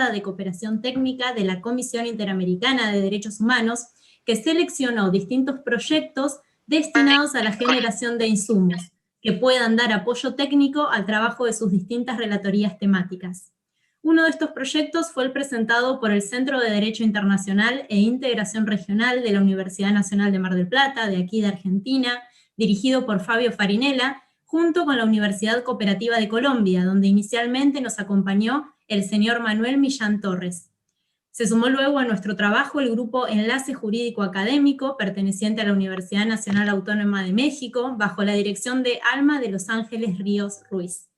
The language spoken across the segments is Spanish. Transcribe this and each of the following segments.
Brigada de Cooperación Técnica de la Comisión Interamericana de Derechos Humanos, que seleccionó distintos proyectos destinados a la generación de insumos, que puedan dar apoyo técnico al trabajo de sus distintas relatorías temáticas. Uno de estos proyectos fue el presentado por el Centro de Derecho Internacional e Integración Regional de la Universidad Nacional de Mar del Plata, de aquí de Argentina, dirigido por Fabio Farinella, junto con la Universidad Cooperativa de Colombia, donde inicialmente nos acompañó el señor Manuel Millán Torres. Se sumó luego a nuestro trabajo el grupo Enlace Jurídico Académico, perteneciente a la Universidad Nacional Autónoma de México, bajo la dirección de Alma de Los Ángeles Ríos Ruiz.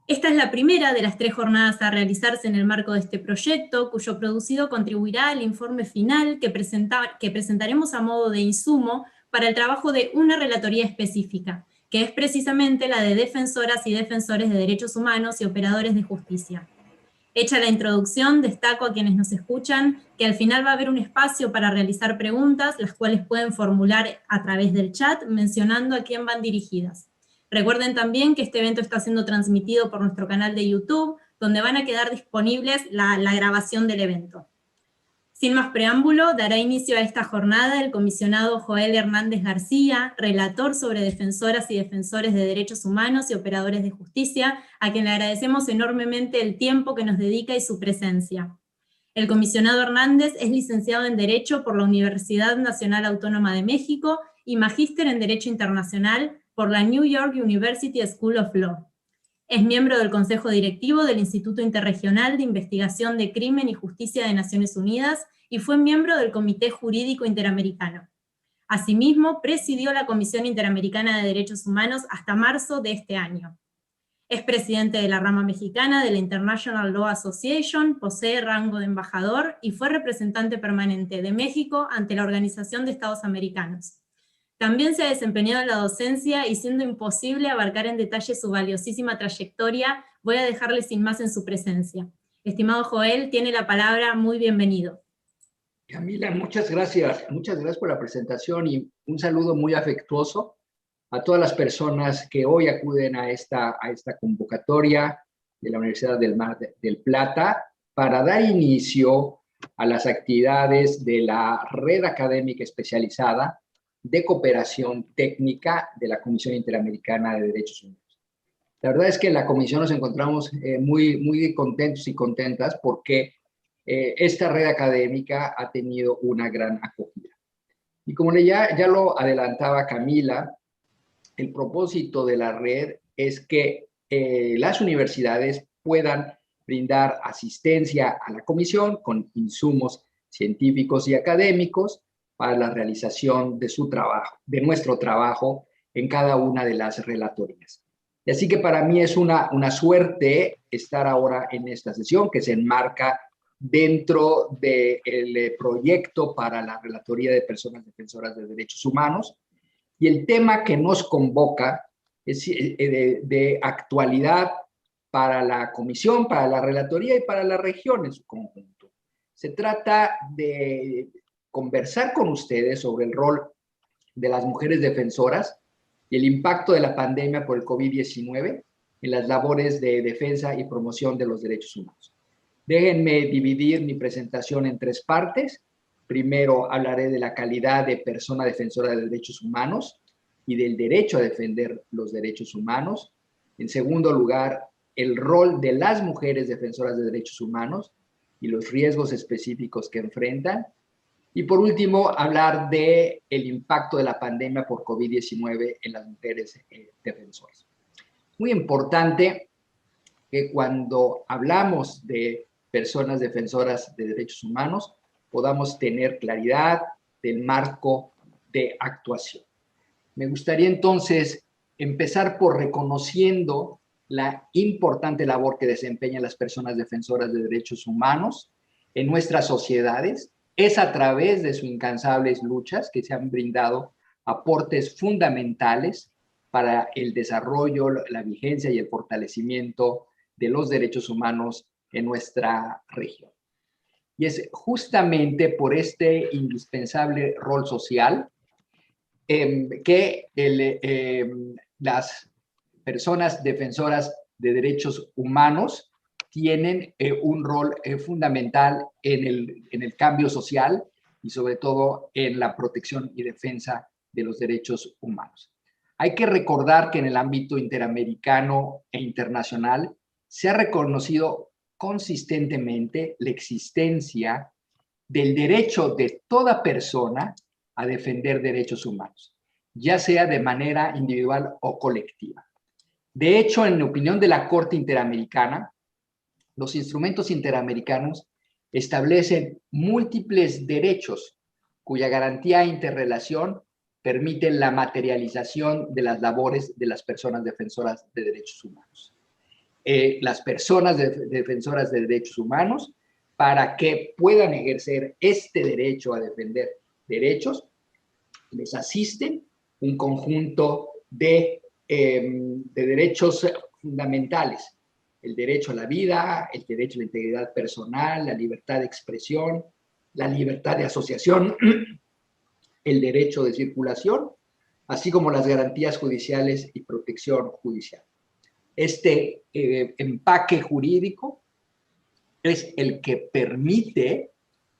Esta es la primera de las 3 jornadas a realizarse en el marco de este proyecto, cuyo producido contribuirá al informe final que presentaremos a modo de insumo para el trabajo de una relatoría específica, que es precisamente la de defensoras y defensores de derechos humanos y operadores de justicia. Hecha la introducción, destaco a quienes nos escuchan que al final va a haber un espacio para realizar preguntas, las cuales pueden formular a través del chat, mencionando a quién van dirigidas. Recuerden también que este evento está siendo transmitido por nuestro canal de YouTube, donde van a quedar disponibles la grabación del evento. Sin más preámbulo, dará inicio a esta jornada el comisionado Joel Hernández García, relator sobre defensoras y defensores de derechos humanos y operadores de justicia, a quien le agradecemos enormemente el tiempo que nos dedica y su presencia. El comisionado Hernández es licenciado en Derecho por la Universidad Nacional Autónoma de México y magíster en Derecho Internacional por la New York University School of Law. Es miembro del Consejo Directivo del Instituto Interregional de Investigación de Crimen y Justicia de Naciones Unidas y fue miembro del Comité Jurídico Interamericano. Asimismo, presidió la Comisión Interamericana de Derechos Humanos hasta marzo de este año. Es presidente de la rama mexicana de la International Law Association, posee rango de embajador y fue representante permanente de México ante la Organización de Estados Americanos. También se ha desempeñado en la docencia y siendo imposible abarcar en detalle su valiosísima trayectoria, voy a dejarle sin más en su presencia. Estimado Joel, tiene la palabra, muy bienvenido. Camila, muchas gracias por la presentación y un saludo muy afectuoso a todas las personas que hoy acuden a esta convocatoria de la Universidad del Mar del Plata para dar inicio a las actividades de la Red Académica Especializada de Cooperación Técnica de la Comisión Interamericana de Derechos Humanos. La verdad es que en la comisión nos encontramos muy contentos y contentas porque esta red académica ha tenido una gran acogida. Y como ya lo adelantaba Camila, el propósito de la red es que las universidades puedan brindar asistencia a la comisión con insumos científicos y académicos para la realización de su trabajo, de nuestro trabajo en cada una de las relatorías. Y así que para mí es una suerte estar ahora en esta sesión que se enmarca dentro del proyecto para la Relatoría de Personas Defensoras de Derechos Humanos. Y el tema que nos convoca es de actualidad para la comisión, para la relatoría y para la región en su conjunto. Se trata de conversar con ustedes sobre el rol de las mujeres defensoras y el impacto de la pandemia por el COVID-19 en las labores de defensa y promoción de los derechos humanos. Déjenme dividir mi presentación en 3 partes. Primero hablaré de la calidad de persona defensora de derechos humanos y del derecho a defender los derechos humanos. En segundo lugar, el rol de las mujeres defensoras de derechos humanos y los riesgos específicos que enfrentan. Y por último, hablar del impacto de la pandemia por COVID-19 en las mujeres defensoras. Muy importante que cuando hablamos de personas defensoras de derechos humanos, podamos tener claridad del marco de actuación. Me gustaría entonces empezar por reconociendo la importante labor que desempeñan las personas defensoras de derechos humanos en nuestras sociedades. Es a través de sus incansables luchas que se han brindado aportes fundamentales para el desarrollo, la vigencia y el fortalecimiento de los derechos humanos en nuestra región. Y es justamente por este indispensable rol social que las personas defensoras de derechos humanos tienen un rol fundamental en el cambio social y sobre todo en la protección y defensa de los derechos humanos. Hay que recordar que en el ámbito interamericano e internacional se ha reconocido consistentemente la existencia del derecho de toda persona a defender derechos humanos, ya sea de manera individual o colectiva. De hecho, en la opinión de la Corte Interamericana, los instrumentos interamericanos establecen múltiples derechos cuya garantía e interrelación permiten la materialización de las labores de las personas defensoras de derechos humanos. Las personas defensoras de derechos humanos, para que puedan ejercer este derecho a defender derechos, les asisten un conjunto de derechos fundamentales: el derecho a la vida, el derecho a la integridad personal, la libertad de expresión, la libertad de asociación, el derecho de circulación, así como las garantías judiciales y protección judicial. Este empaque jurídico es el que permite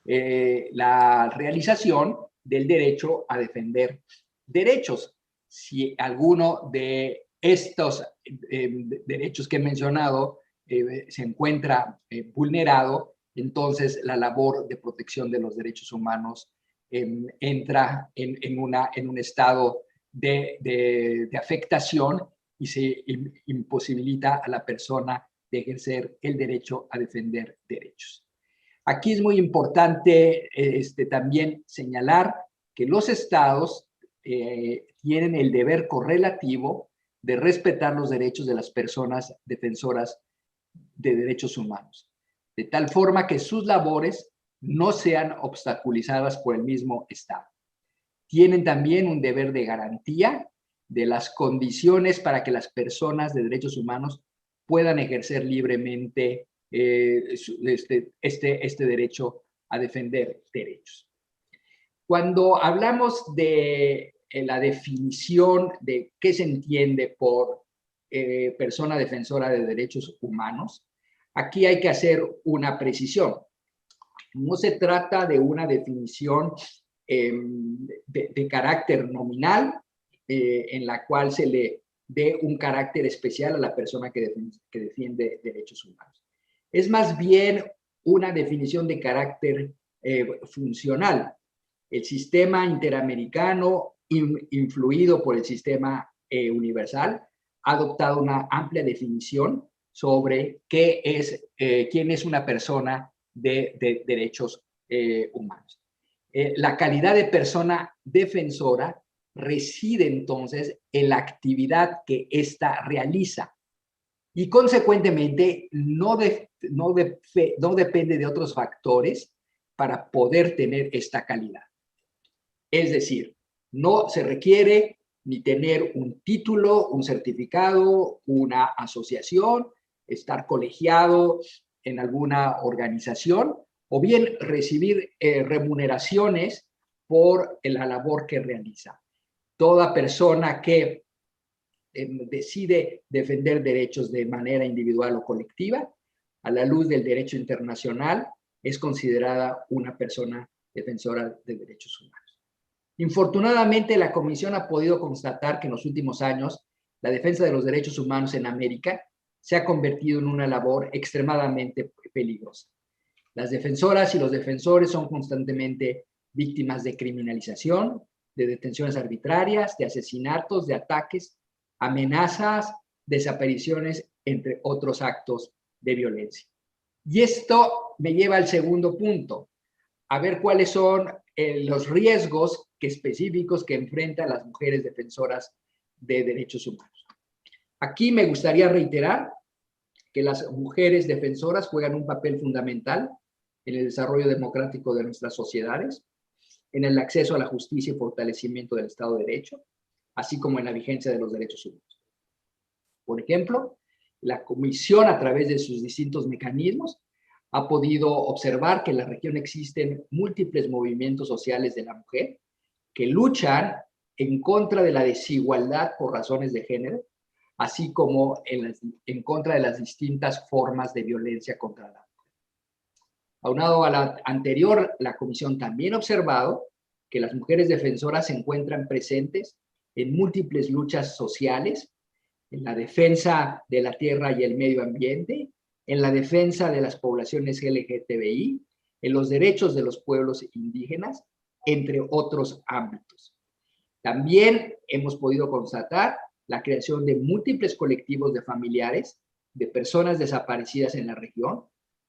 la realización del derecho a defender derechos. Si alguno de estos derechos que he mencionado se encuentra vulnerado, entonces la labor de protección de los derechos humanos entra en un estado de afectación y se imposibilita a la persona de ejercer el derecho a defender derechos. Aquí es muy importante también señalar que los estados tienen el deber correlativo de respetar los derechos de las personas defensoras de derechos humanos, de tal forma que sus labores no sean obstaculizadas por el mismo Estado. Tienen también un deber de garantía de las condiciones para que las personas de derechos humanos puedan ejercer libremente este derecho a defender derechos. Cuando hablamos de la definición de qué se entiende por persona defensora de derechos humanos, aquí hay que hacer una precisión. No se trata de una definición de carácter nominal en la cual se le dé un carácter especial a la persona que defiende derechos humanos. Es más bien una definición de carácter funcional. El sistema interamericano, influido por el sistema universal, ha adoptado una amplia definición sobre quién es una persona de derechos humanos. La calidad de persona defensora reside entonces en la actividad que ésta realiza y consecuentemente no depende de otros factores para poder tener esta calidad. Es decir, no se requiere ni tener un título, un certificado, una asociación, estar colegiado en alguna organización o bien recibir remuneraciones por la labor que realiza. Toda persona que decide defender derechos de manera individual o colectiva, a la luz del derecho internacional, es considerada una persona defensora de derechos humanos. Infortunadamente, la Comisión ha podido constatar que en los últimos años la defensa de los derechos humanos en América se ha convertido en una labor extremadamente peligrosa. Las defensoras y los defensores son constantemente víctimas de criminalización, de detenciones arbitrarias, de asesinatos, de ataques, amenazas, desapariciones, entre otros actos de violencia. Y esto me lleva al segundo punto, a ver cuáles son los riesgos específicos que enfrentan las mujeres defensoras de derechos humanos. Aquí me gustaría reiterar que las mujeres defensoras juegan un papel fundamental en el desarrollo democrático de nuestras sociedades, en el acceso a la justicia y fortalecimiento del Estado de Derecho, así como en la vigencia de los derechos humanos. Por ejemplo, la Comisión, a través de sus distintos mecanismos, ha podido observar que en la región existen múltiples movimientos sociales de la mujer que luchan en contra de la desigualdad por razones de género, así como en contra de las distintas formas de violencia contra la mujer. Aunado a la anterior, la Comisión también ha observado que las mujeres defensoras se encuentran presentes en múltiples luchas sociales, en la defensa de la tierra y el medio ambiente, en la defensa de las poblaciones LGTBI, en los derechos de los pueblos indígenas, entre otros ámbitos. También hemos podido constatar la creación de múltiples colectivos de familiares de personas desaparecidas en la región,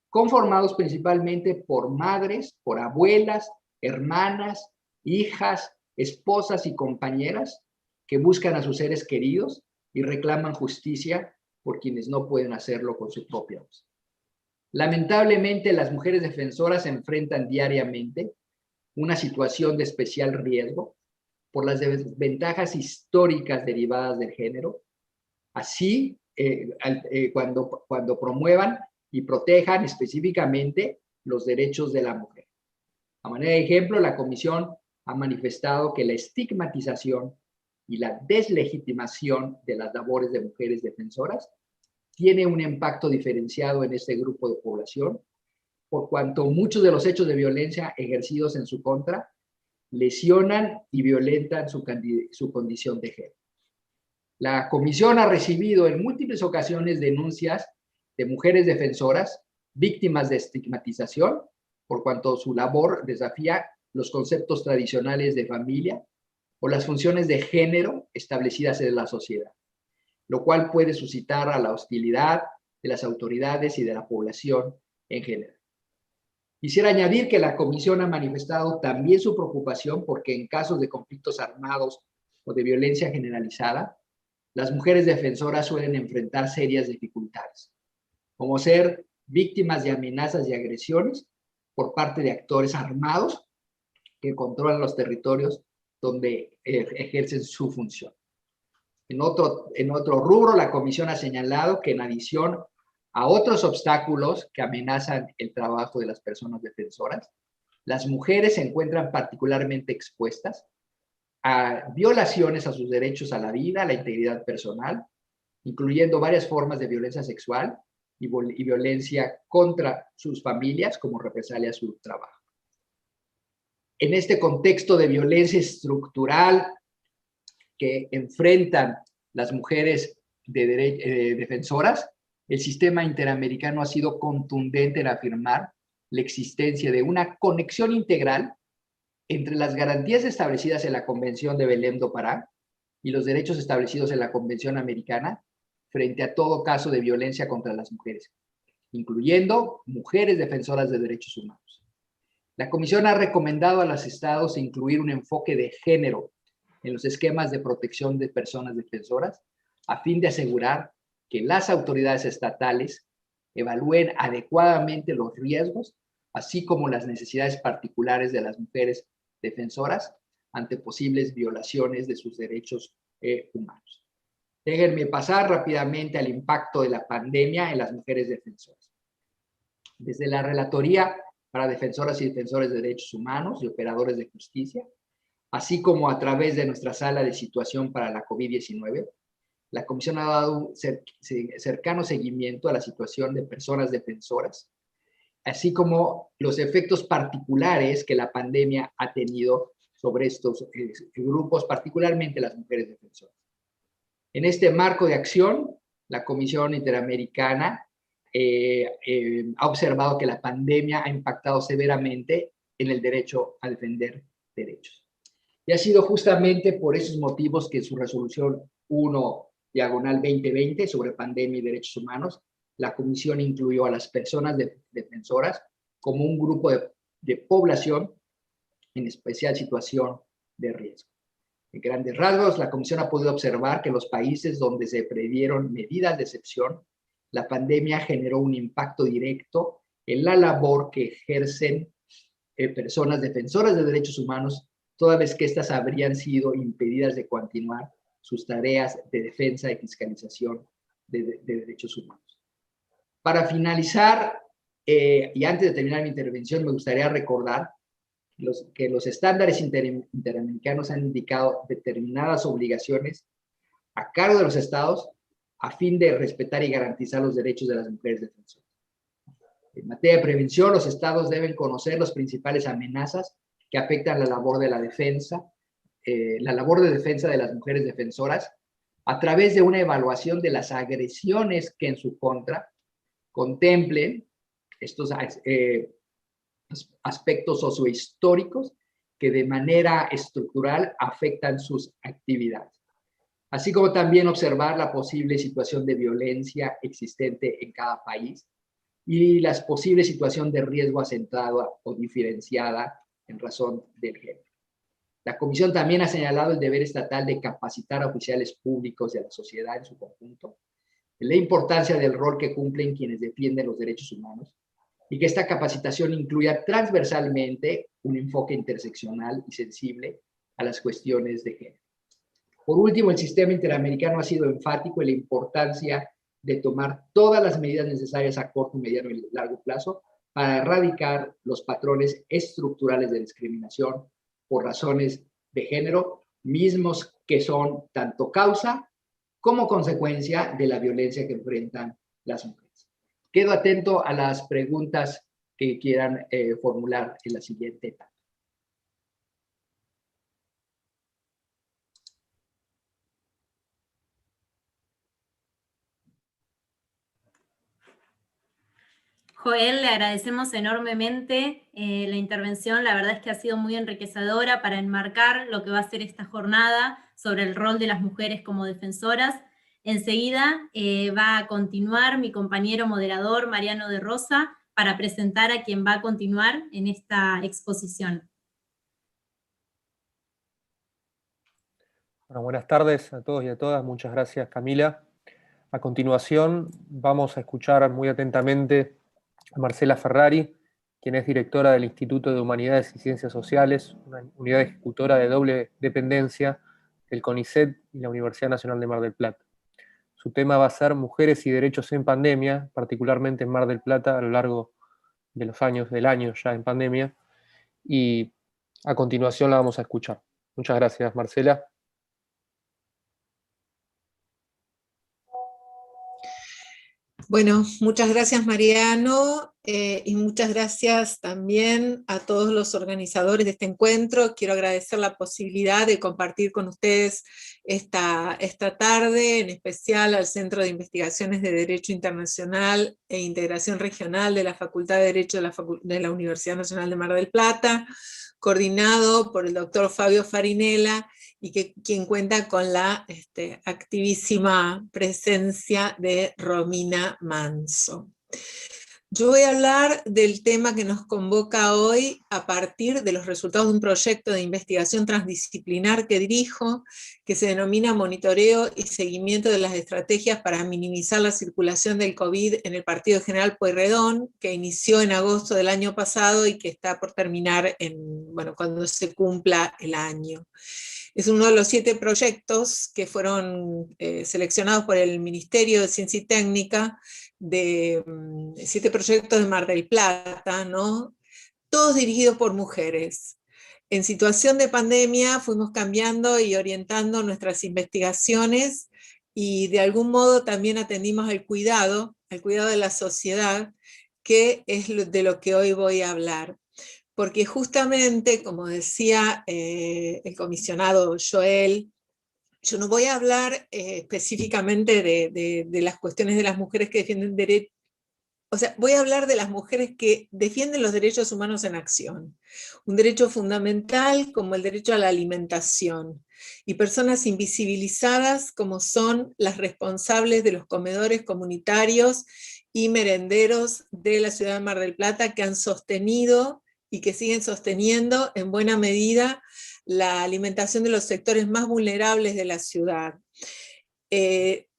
conformados principalmente por madres, por abuelas, hermanas, hijas, esposas y compañeras que buscan a sus seres queridos y reclaman justicia por quienes no pueden hacerlo con su propia voz. Lamentablemente, las mujeres defensoras se enfrentan diariamente una situación de especial riesgo por las desventajas históricas derivadas del género, así cuando promuevan y protejan específicamente los derechos de la mujer. A manera de ejemplo, la Comisión ha manifestado que la estigmatización y la deslegitimación de las labores de mujeres defensoras tiene un impacto diferenciado en este grupo de población, por cuanto muchos de los hechos de violencia ejercidos en su contra lesionan y violentan su condición de género. La Comisión ha recibido en múltiples ocasiones denuncias de mujeres defensoras víctimas de estigmatización, por cuanto su labor desafía los conceptos tradicionales de familia o las funciones de género establecidas en la sociedad, lo cual puede suscitar a la hostilidad de las autoridades y de la población en general. Quisiera añadir que la Comisión ha manifestado también su preocupación porque en casos de conflictos armados o de violencia generalizada, las mujeres defensoras suelen enfrentar serias dificultades, como ser víctimas de amenazas y agresiones por parte de actores armados que controlan los territorios donde ejercen su función. En otro rubro, la Comisión ha señalado que en adición a otros obstáculos que amenazan el trabajo de las personas defensoras, las mujeres se encuentran particularmente expuestas a violaciones a sus derechos a la vida, a la integridad personal, incluyendo varias formas de violencia sexual y violencia contra sus familias como represalia a su trabajo. En este contexto de violencia estructural que enfrentan las mujeres defensoras, el sistema interamericano ha sido contundente en afirmar la existencia de una conexión integral entre las garantías establecidas en la Convención de Belém do Pará y los derechos establecidos en la Convención Americana frente a todo caso de violencia contra las mujeres, incluyendo mujeres defensoras de derechos humanos. La Comisión ha recomendado a los estados incluir un enfoque de género en los esquemas de protección de personas defensoras a fin de asegurar que las autoridades estatales evalúen adecuadamente los riesgos, así como las necesidades particulares de las mujeres defensoras ante posibles violaciones de sus derechos humanos. Déjenme pasar rápidamente al impacto de la pandemia en las mujeres defensoras. Desde la Relatoría para Defensoras y Defensores de Derechos Humanos y Operadores de Justicia, así como a través de nuestra sala de situación para la COVID-19, la Comisión ha dado un cercano seguimiento a la situación de personas defensoras, así como los efectos particulares que la pandemia ha tenido sobre estos grupos, particularmente las mujeres defensoras. En este marco de acción, la Comisión Interamericana ha observado que la pandemia ha impactado severamente en el derecho a defender derechos. Y ha sido justamente por esos motivos que en su resolución 1/2020 sobre pandemia y derechos humanos, la Comisión incluyó a las personas defensoras como un grupo de población en especial situación de riesgo. En grandes rasgos, la Comisión ha podido observar que en los países donde se previeron medidas de excepción, la pandemia generó un impacto directo en la labor que ejercen personas defensoras de derechos humanos, toda vez que éstas habrían sido impedidas de continuar sus tareas de defensa y fiscalización de derechos humanos. Para finalizar, y antes de terminar mi intervención, me gustaría recordar que los estándares interamericanos han indicado determinadas obligaciones a cargo de los estados a fin de respetar y garantizar los derechos de las mujeres defensoras. En materia de prevención, los estados deben conocer las principales amenazas que afectan la labor de defensa de las mujeres defensoras a través de una evaluación de las agresiones que en su contra contemplen estos aspectos sociohistóricos que de manera estructural afectan sus actividades, así como también observar la posible situación de violencia existente en cada país y las posibles situaciones de riesgo acentuada o diferenciada en razón del género. La Comisión también ha señalado el deber estatal de capacitar a oficiales públicos de la sociedad en su conjunto, la importancia del rol que cumplen quienes defienden los derechos humanos y que esta capacitación incluya transversalmente un enfoque interseccional y sensible a las cuestiones de género. Por último, el sistema interamericano ha sido enfático en la importancia de tomar todas las medidas necesarias a corto, mediano y largo plazo para erradicar los patrones estructurales de discriminación por razones de género, mismos que son tanto causa como consecuencia de la violencia que enfrentan las mujeres. Quedo atento a las preguntas que quieran formular en la siguiente etapa. Joel, le agradecemos enormemente la intervención. La verdad es que ha sido muy enriquecedora para enmarcar lo que va a ser esta jornada sobre el rol de las mujeres como defensoras. Enseguida va a continuar mi compañero moderador Mariano de Rosa para presentar a quien va a continuar en esta exposición. Bueno, buenas tardes a todos y a todas. Muchas gracias, Camila. A continuación vamos a escuchar muy atentamente a Marcela Ferrari, quien es directora del Instituto de Humanidades y Ciencias Sociales, una unidad ejecutora de doble dependencia del CONICET y la Universidad Nacional de Mar del Plata. Su tema va a ser Mujeres y Derechos en Pandemia, particularmente en Mar del Plata a lo largo de los años, del año ya en pandemia, y a continuación la vamos a escuchar. Muchas gracias, Marcela. Bueno, muchas gracias Mariano y muchas gracias también a todos los organizadores de este encuentro. Quiero agradecer la posibilidad de compartir con ustedes esta tarde, en especial al Centro de Investigaciones de Derecho Internacional e Integración Regional de la Facultad de Derecho de la Universidad Nacional de Mar del Plata, coordinado por el doctor Fabio Farinella, y quien cuenta con la activísima presencia de Romina Manso. Yo voy a hablar del tema que nos convoca hoy a partir de los resultados de un proyecto de investigación transdisciplinar que dirijo, que se denomina Monitoreo y Seguimiento de las Estrategias para Minimizar la Circulación del COVID en el Partido General Pueyrredón, que inició en agosto del año pasado y que está por terminar cuando se cumpla el año. Es uno de los 7 proyectos que fueron seleccionados por el Ministerio de Ciencia y Técnica, de 7 proyectos de Mar del Plata, ¿no? Todos dirigidos por mujeres. En situación de pandemia fuimos cambiando y orientando nuestras investigaciones y de algún modo también atendimos al cuidado de la sociedad, que es de lo que hoy voy a hablar. Porque justamente, como decía el comisionado Joel, yo no voy a hablar específicamente de las cuestiones de las mujeres que defienden derechos, o sea, voy a hablar de las mujeres que defienden los derechos humanos en acción. Un derecho fundamental como el derecho a la alimentación, y personas invisibilizadas como son las responsables de los comedores comunitarios y merenderos de la ciudad de Mar del Plata, que han sostenido y que siguen sosteniendo en buena medida la alimentación de los sectores más vulnerables de la ciudad.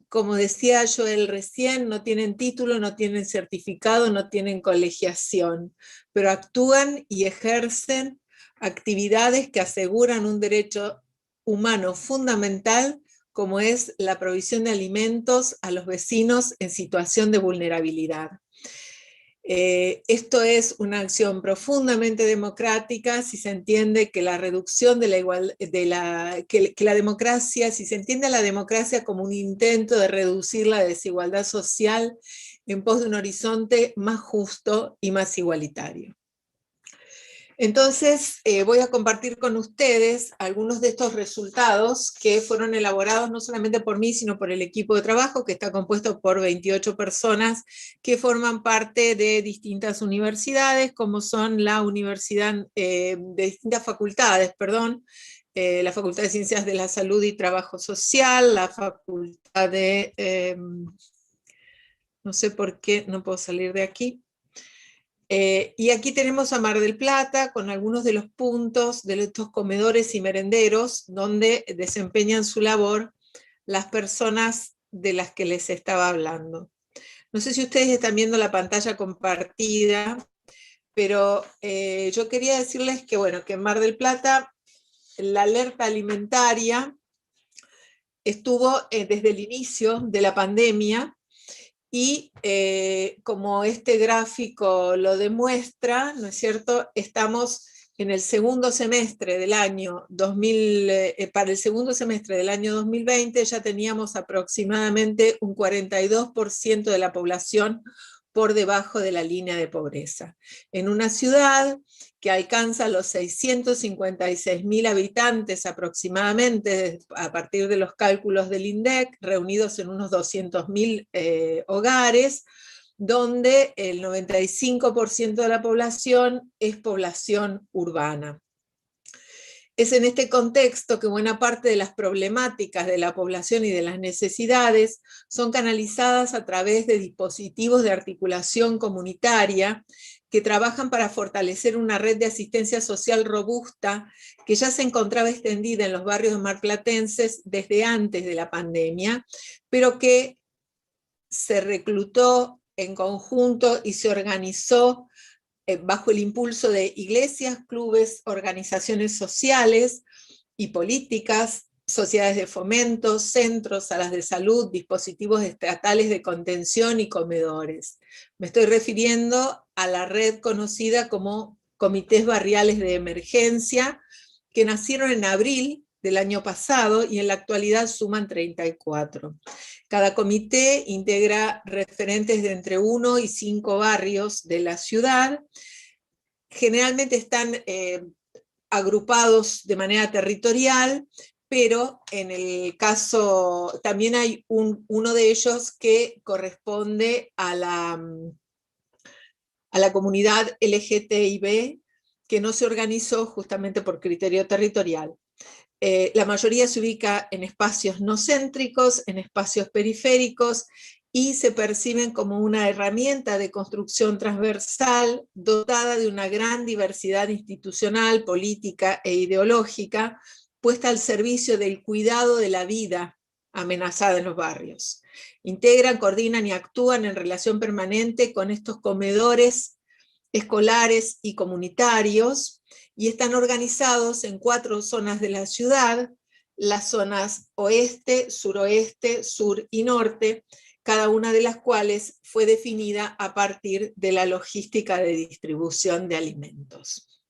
Como decía Joel recién, no tienen título, no tienen certificado, no tienen colegiación, pero actúan y ejercen actividades que aseguran un derecho humano fundamental, como es la provisión de alimentos a los vecinos en situación de vulnerabilidad. Esto es una acción profundamente democrática si se entiende que la reducción de la igualdad, que la democracia, si se entiende a la democracia como un intento de reducir la desigualdad social en pos de un horizonte más justo y más igualitario. Entonces, voy a compartir con ustedes algunos de estos resultados que fueron elaborados no solamente por mí, sino por el equipo de trabajo, que está compuesto por 28 personas que forman parte de distintas universidades, como son la universidad, de distintas facultades, perdón, la Facultad de Ciencias de la Salud y Trabajo Social, la Facultad de... no sé por qué no puedo salir de aquí. Y aquí tenemos a Mar del Plata con algunos de los puntos de estos comedores y merenderos donde desempeñan su labor las personas de las que les estaba hablando. No sé si ustedes están viendo la pantalla compartida, pero yo quería decirles que, bueno, que en Mar del Plata la alerta alimentaria estuvo desde el inicio de la pandemia. Y como este gráfico lo demuestra, ¿no es cierto?, estamos en el segundo semestre del año 2000, para el segundo semestre del año 2020 ya teníamos aproximadamente un 42% de la población por debajo de la línea de pobreza. En una ciudad que alcanza los 656.000 habitantes aproximadamente, a partir de los cálculos del INDEC, reunidos en unos 200.000 hogares, donde el 95% de la población es población urbana. Es en este contexto que buena parte de las problemáticas de la población y de las necesidades son canalizadas a través de dispositivos de articulación comunitaria que trabajan para fortalecer una red de asistencia social robusta que ya se encontraba extendida en los barrios marplatenses desde antes de la pandemia, pero que se reclutó en conjunto y se organizó bajo el impulso de iglesias, clubes, organizaciones sociales y políticas, sociedades de fomento, centros, salas de salud, dispositivos estatales de contención y comedores. Me estoy refiriendo a la red conocida como comités barriales de emergencia, que nacieron en abril del año pasado y en la actualidad suman 34. Cada comité integra referentes de entre 1 y 5 barrios de la ciudad. Generalmente están agrupados de manera territorial, pero en el caso, también hay uno de ellos que corresponde a la comunidad LGTBI, que no se organizó justamente por criterio territorial. La mayoría se ubica en espacios no céntricos, en espacios periféricos, y se perciben como una herramienta de construcción transversal dotada de una gran diversidad institucional, política e ideológica, puesta al servicio del cuidado de la vida amenazada en los barrios. Integran, coordinan y actúan en relación permanente con estos comedores escolares y comunitarios, y están organizados en 4 zonas de la ciudad, las zonas oeste, suroeste, sur y norte, cada una de las cuales fue definida a partir de la logística de distribución de alimentos.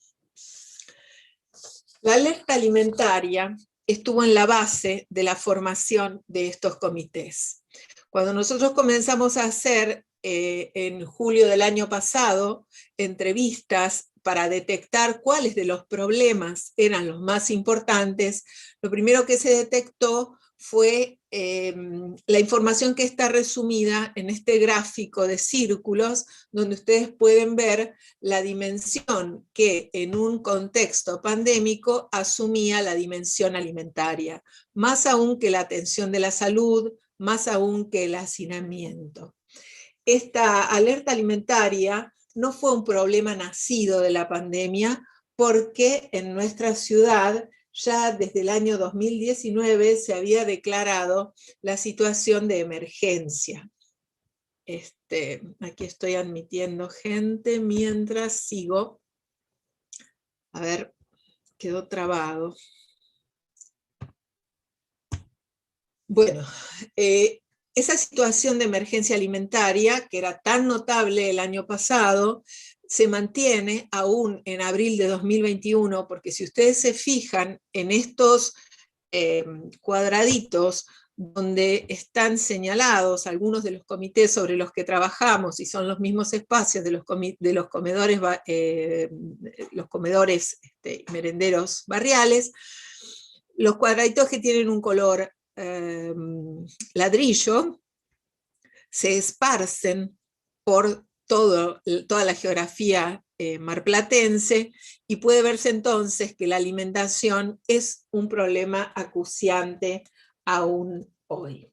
La alerta alimentaria estuvo en la base de la formación de estos comités. Cuando nosotros comenzamos a hacer en julio del año pasado entrevistas para detectar cuáles de los problemas eran los más importantes, lo primero que se detectó fue la información que está resumida en este gráfico de círculos, donde ustedes pueden ver la dimensión que en un contexto pandémico asumía la dimensión alimentaria, más aún que la atención de la salud, más aún que el hacinamiento. Esta alerta alimentaria no fue un problema nacido de la pandemia, porque en nuestra ciudad ya desde el año 2019 se había declarado la situación de emergencia. Aquí estoy admitiendo gente mientras sigo. A ver, quedó trabado. Bueno, esa situación de emergencia alimentaria, que era tan notable el año pasado, se mantiene aún en abril de 2021, porque si ustedes se fijan en estos cuadraditos donde están señalados algunos de los comités sobre los que trabajamos, y son los mismos espacios de los comedores, los comedores merenderos barriales, los cuadraditos que tienen un color ladrillo se esparcen por toda la geografía marplatense, y puede verse entonces que la alimentación es un problema acuciante aún hoy.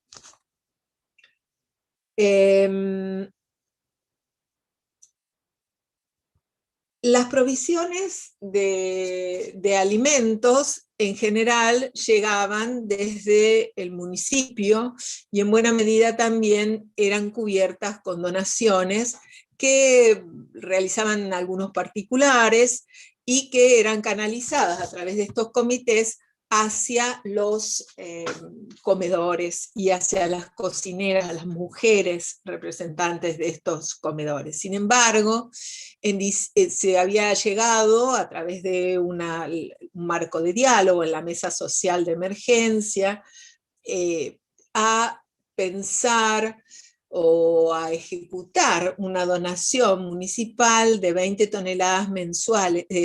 Las provisiones de alimentos en general llegaban desde el municipio, y en buena medida también eran cubiertas con donaciones que realizaban algunos particulares y que eran canalizadas a través de estos comités hacia los comedores y hacia las cocineras, las mujeres representantes de estos comedores. Sin embargo, se había llegado a través de un marco de diálogo en la mesa social de emergencia a pensar o a ejecutar una donación municipal de 20 toneladas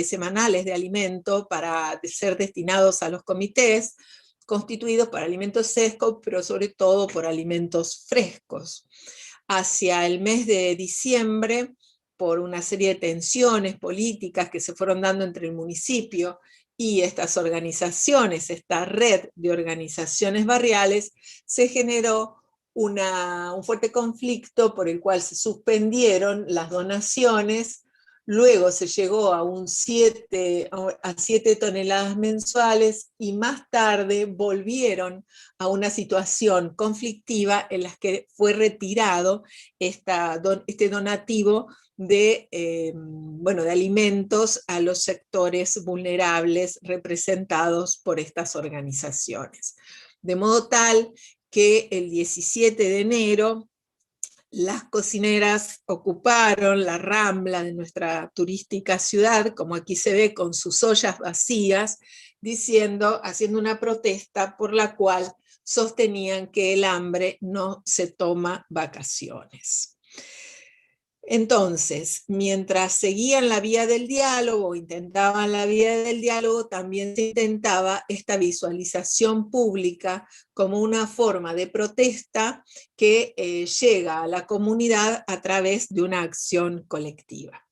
semanales de alimento para ser destinados a los comités, constituidos por alimentos secos, pero sobre todo por alimentos frescos. Hacia el mes de diciembre, por una serie de tensiones políticas que se fueron dando entre el municipio y estas organizaciones, esta red de organizaciones barriales, se generó un fuerte conflicto por el cual se suspendieron las donaciones. Luego se llegó a 7 toneladas mensuales, y más tarde volvieron a una situación conflictiva en la que fue retirado este donativo de alimentos a los sectores vulnerables representados por estas organizaciones. De modo tal que el 17 de enero las cocineras ocuparon la rambla de nuestra turística ciudad, como aquí se ve, con sus ollas vacías, haciendo una protesta por la cual sostenían que el hambre no se toma vacaciones. Entonces, mientras seguían la vía del diálogo, intentaban la vía del diálogo, también se intentaba esta visualización pública como una forma de protesta que llega a la comunidad a través de una acción colectiva.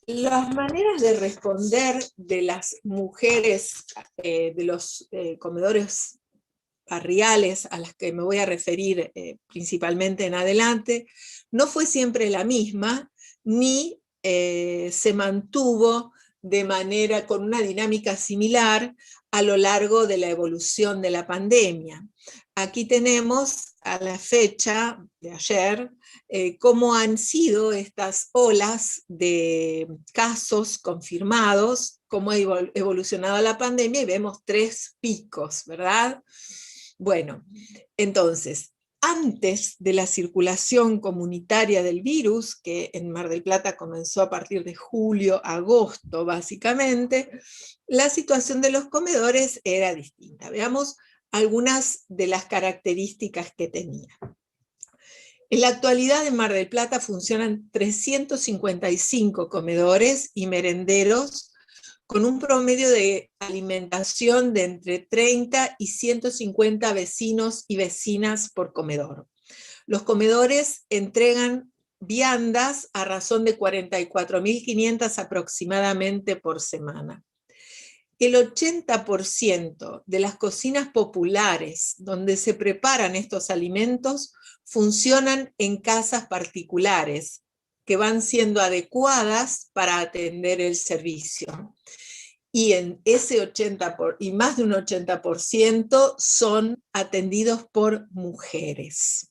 Las maneras de responder de las mujeres de los comedores barriales, a las que me voy a referir principalmente en adelante, no fue siempre la misma, ni se mantuvo con una dinámica similar a lo largo de la evolución de la pandemia. Aquí tenemos a la fecha de ayer cómo han sido estas olas de casos confirmados, cómo ha evolucionado la pandemia, y vemos 3 picos, ¿verdad? Bueno, entonces, antes de la circulación comunitaria del virus, que en Mar del Plata comenzó a partir de julio, agosto, básicamente, la situación de los comedores era distinta. Veamos algunas de las características que tenía. En la actualidad en Mar del Plata funcionan 355 comedores y merenderos con un promedio de alimentación de entre 30 y 150 vecinos y vecinas por comedor. Los comedores entregan viandas a razón de 44.500 aproximadamente por semana. El 80% de las cocinas populares donde se preparan estos alimentos funcionan en casas particulares que van siendo adecuadas para atender el servicio. Y en ese y más de un 80% son atendidos por mujeres.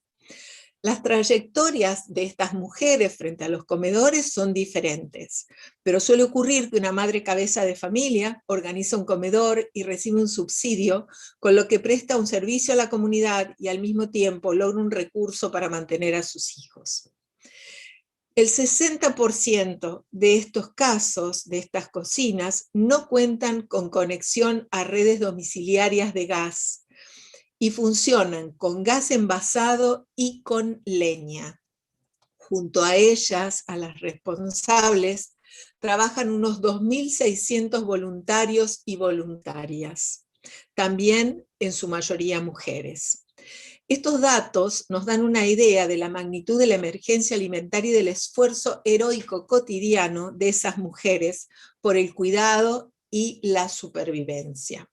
Las trayectorias de estas mujeres frente a los comedores son diferentes, pero suele ocurrir que una madre cabeza de familia organiza un comedor y recibe un subsidio, con lo que presta un servicio a la comunidad y al mismo tiempo logra un recurso para mantener a sus hijos. El 60% de estos casos, de estas cocinas, no cuentan con conexión a redes domiciliarias de gas, y funcionan con gas envasado y con leña. Junto a ellas, a las responsables, trabajan unos 2.600 voluntarios y voluntarias, también en su mayoría mujeres. Estos datos nos dan una idea de la magnitud de la emergencia alimentaria y del esfuerzo heroico cotidiano de esas mujeres por el cuidado y la supervivencia.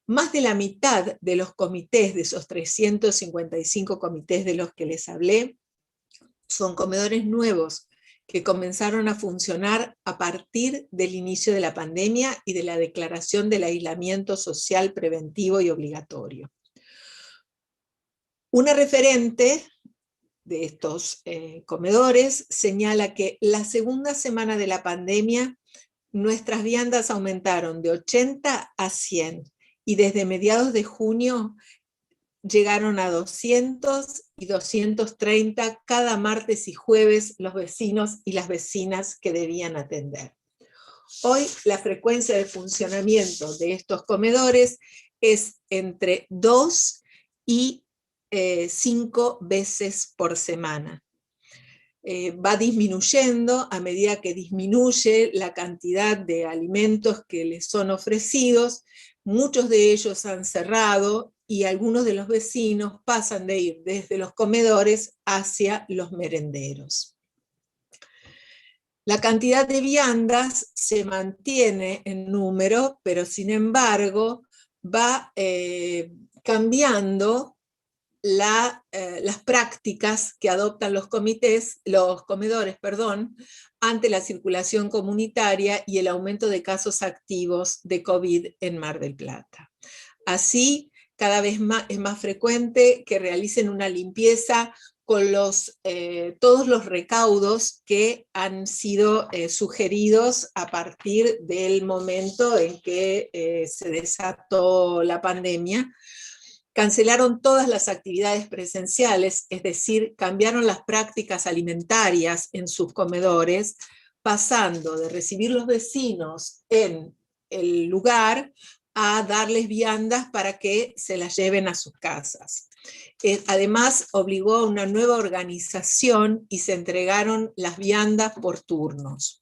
Más de la mitad de los comités, de esos 355 comités de los que les hablé, son comedores nuevos que comenzaron a funcionar a partir del inicio de la pandemia y de la declaración del aislamiento social preventivo y obligatorio. Una referente de estos comedores señala que la segunda semana de la pandemia nuestras viandas aumentaron de 80 a 100 y desde mediados de junio llegaron a 200 y 230 cada martes y jueves los vecinos y las vecinas que debían atender. Hoy la frecuencia de funcionamiento de estos comedores es entre 2 y 5 veces por semana. Va disminuyendo a medida que disminuye la cantidad de alimentos que les son ofrecidos. Muchos de ellos han cerrado y algunos de los vecinos pasan de ir desde los comedores hacia los merenderos. La cantidad de viandas se mantiene en número, pero sin embargo va cambiando las prácticas que adoptan los comedores, ante la circulación comunitaria y el aumento de casos activos de COVID en Mar del Plata. Así, cada vez es más frecuente que realicen una limpieza con todos los recaudos que han sido sugeridos a partir del momento en que se desató la pandemia. Cancelaron todas las actividades presenciales, es decir, cambiaron las prácticas alimentarias en sus comedores, pasando de recibir los vecinos en el lugar a darles viandas para que se las lleven a sus casas. Además, obligó a una nueva organización y se entregaron las viandas por turnos.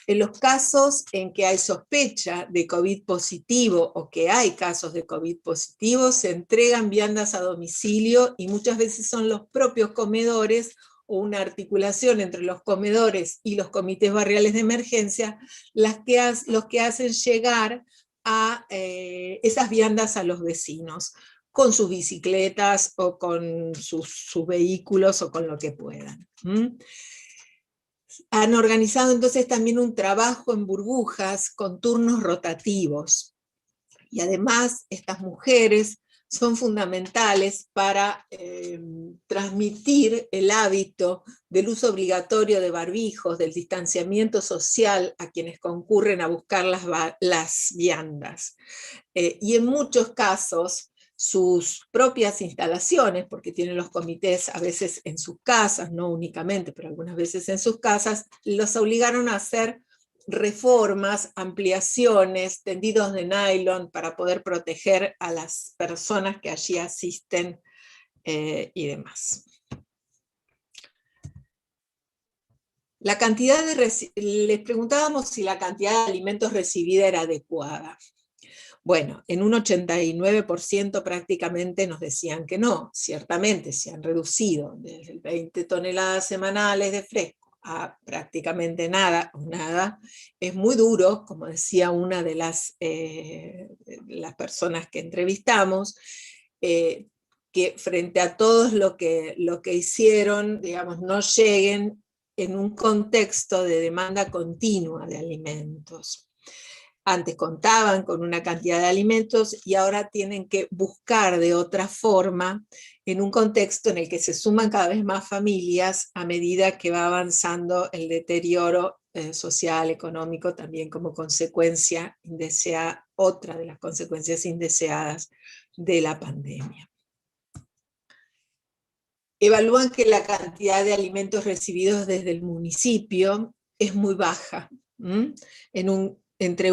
En los casos en que hay sospecha de COVID positivo o que hay casos de COVID positivo, se entregan viandas a domicilio y muchas veces son los propios comedores o una articulación entre los comedores y los comités barriales de emergencia los que hacen llegar a esas viandas a los vecinos, con sus bicicletas o con sus vehículos o con lo que puedan. Han organizado entonces también un trabajo en burbujas con turnos rotativos. Y además estas mujeres son fundamentales para transmitir el hábito del uso obligatorio de barbijos, del distanciamiento social a quienes concurren a buscar las viandas. Y en muchos casos, sus propias instalaciones, porque tienen los comités a veces en sus casas, no únicamente, pero algunas veces en sus casas, los obligaron a hacer reformas, ampliaciones, tendidos de nylon para poder proteger a las personas que allí asisten y demás. La cantidad les preguntábamos si la cantidad de alimentos recibida era adecuada. Bueno, en un 89% prácticamente nos decían que no. Ciertamente se han reducido desde 20 toneladas semanales de fresco a prácticamente nada o nada. Es muy duro, como decía una de las personas que entrevistamos, que frente a todos lo que hicieron, digamos, no lleguen en un contexto de demanda continua de alimentos. Antes contaban con una cantidad de alimentos y ahora tienen que buscar de otra forma en un contexto en el que se suman cada vez más familias a medida que va avanzando el deterioro social, económico, también como consecuencia indeseada, otra de las consecuencias indeseadas de la pandemia. Evalúan que la cantidad de alimentos recibidos desde el municipio es muy baja. Entre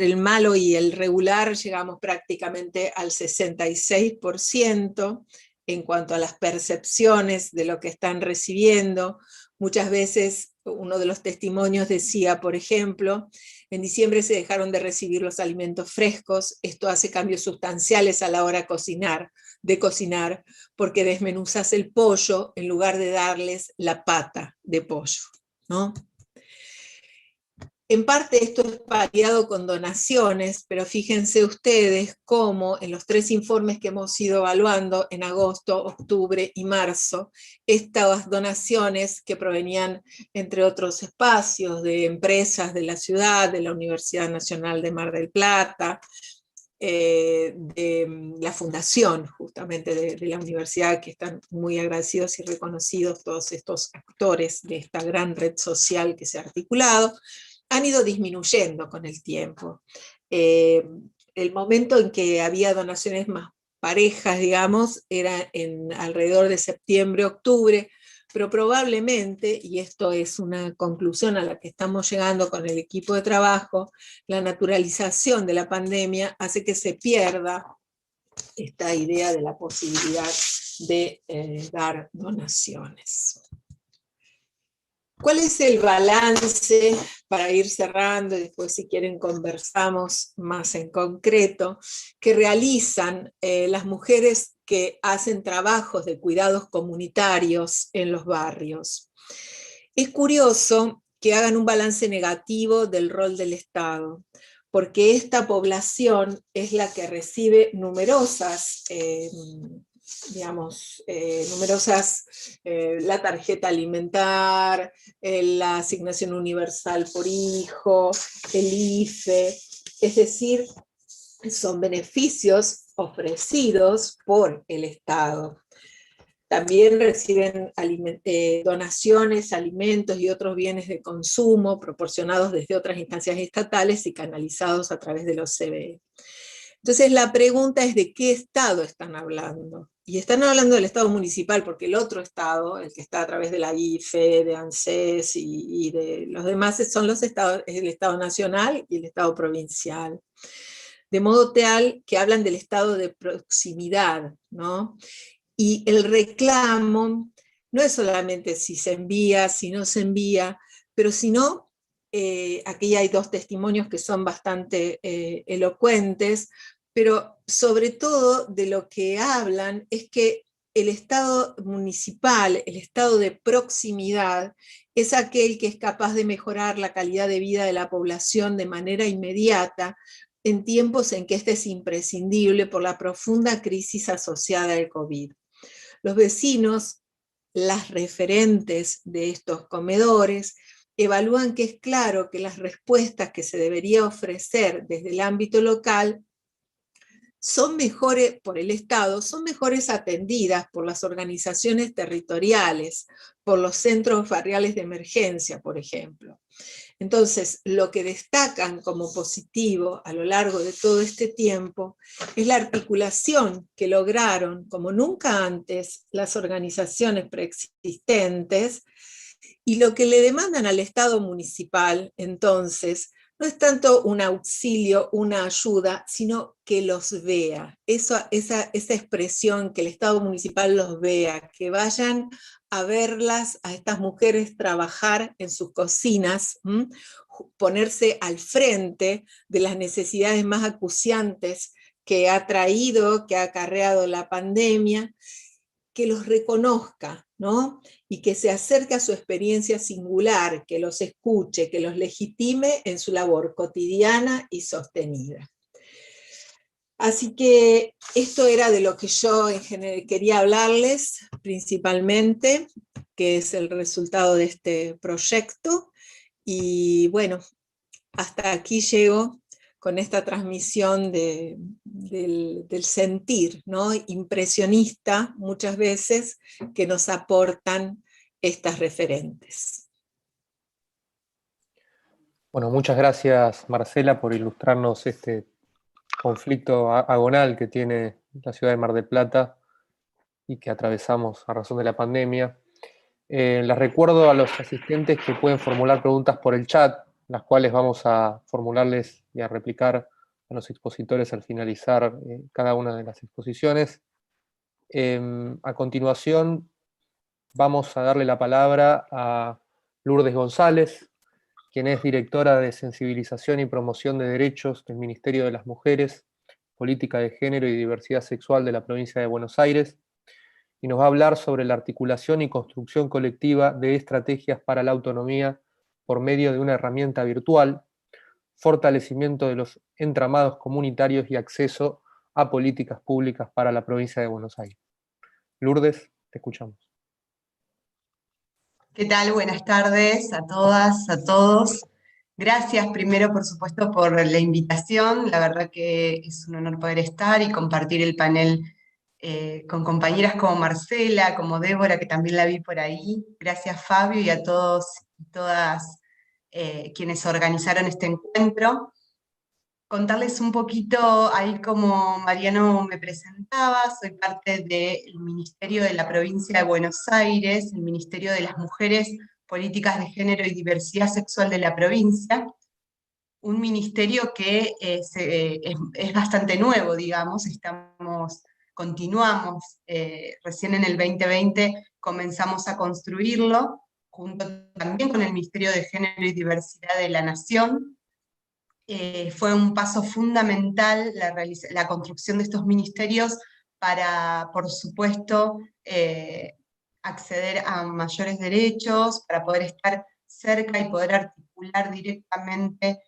el malo y el regular llegamos prácticamente al 66% en cuanto a las percepciones de lo que están recibiendo. Muchas veces uno de los testimonios decía, por ejemplo, en diciembre se dejaron de recibir los alimentos frescos, esto hace cambios sustanciales a la hora de cocinar, porque desmenuzas el pollo en lugar de darles la pata de pollo, ¿no? En parte esto es paliado con donaciones, pero fíjense ustedes cómo en los 3 informes que hemos ido evaluando en agosto, octubre y marzo, estas donaciones que provenían, entre otros espacios, de empresas de la ciudad, de la Universidad Nacional de Mar del Plata, de la fundación justamente de la universidad, que están muy agradecidos y reconocidos todos estos actores de esta gran red social que se ha articulado, han ido disminuyendo con el tiempo. El momento en que había donaciones más parejas, digamos, era alrededor de septiembre, octubre, pero probablemente, y esto es una conclusión a la que estamos llegando con el equipo de trabajo, la naturalización de la pandemia hace que se pierda esta idea de la posibilidad de dar donaciones. ¿Cuál es el balance, para ir cerrando, y después si quieren conversamos más en concreto, que realizan las mujeres que hacen trabajos de cuidados comunitarios en los barrios? Es curioso que hagan un balance negativo del rol del Estado, porque esta población es la que recibe numerosas la tarjeta alimentar, la asignación universal por hijo, el IFE, es decir, son beneficios ofrecidos por el Estado. También reciben donaciones, alimentos y otros bienes de consumo proporcionados desde otras instancias estatales y canalizados a través de los CBE. Entonces la pregunta es de qué Estado están hablando. Y están hablando del Estado municipal, porque el otro Estado, el que está a través de la IFE, de ANSES y de los demás, son los estados, es el Estado nacional y el Estado provincial. De modo tal que hablan del Estado de proximidad, ¿no? Y el reclamo no es solamente si se envía, si no se envía, pero si no, aquí hay 2 testimonios que son bastante elocuentes, pero sobre todo de lo que hablan es que el Estado municipal, el Estado de proximidad, es aquel que es capaz de mejorar la calidad de vida de la población de manera inmediata, en tiempos en que este es imprescindible por la profunda crisis asociada al COVID. Los vecinos, las referentes de estos comedores, evalúan que es claro que las respuestas que se debería ofrecer desde el ámbito local son mejores, por el Estado, son mejores atendidas por las organizaciones territoriales, por los centros barriales de emergencia, por ejemplo. Entonces, lo que destacan como positivo a lo largo de todo este tiempo es la articulación que lograron, como nunca antes, las organizaciones preexistentes, y lo que le demandan al Estado municipal, entonces, no es tanto un auxilio, una ayuda, sino que los vea. Esa expresión, que el Estado municipal los vea, que vayan a verlas, a estas mujeres trabajar en sus cocinas, ponerse al frente de las necesidades más acuciantes que ha traído, que ha acarreado la pandemia, que los reconozca, ¿no? Y que se acerque a su experiencia singular, que los escuche, que los legitime en su labor cotidiana y sostenida. Así que esto era de lo que yo en general quería hablarles principalmente, que es el resultado de este proyecto. Y bueno, hasta aquí llego con esta transmisión del sentir, ¿no? Impresionista muchas veces, que nos aportan estas referentes. Bueno, muchas gracias, Marcela, por ilustrarnos este conflicto agonal que tiene la ciudad de Mar del Plata y que atravesamos a razón de la pandemia. Les recuerdo a los asistentes que pueden formular preguntas por el chat, las cuales vamos a formularles y a replicar a los expositores al finalizar cada una de las exposiciones. A continuación, vamos a darle la palabra a Lourdes González, quien es directora de Sensibilización y Promoción de Derechos del Ministerio de las Mujeres, Política de Género y Diversidad Sexual de la provincia de Buenos Aires, y nos va a hablar sobre la articulación y construcción colectiva de estrategias para la autonomía por medio de una herramienta virtual, fortalecimiento de los entramados comunitarios y acceso a políticas públicas para la provincia de Buenos Aires. Lourdes, te escuchamos. ¿Qué tal? Buenas tardes a todas, a todos. Gracias primero, por supuesto, por la invitación. La verdad que es un honor poder estar y compartir el panel con compañeras como Marcela, como Débora, que también la vi por ahí. Gracias, Fabio, y a todos y todas quienes organizaron este encuentro. Contarles un poquito, ahí como Mariano me presentaba, soy parte del Ministerio de la Provincia de Buenos Aires, el Ministerio de las Mujeres, Políticas de Género y Diversidad Sexual de la provincia, un ministerio que es bastante nuevo, digamos, continuamos, recién en el 2020 comenzamos a construirlo, junto también con el Ministerio de Género y Diversidad de la Nación. Fue un paso fundamental la construcción de estos ministerios para, por supuesto, acceder a mayores derechos, para poder estar cerca y poder articular directamente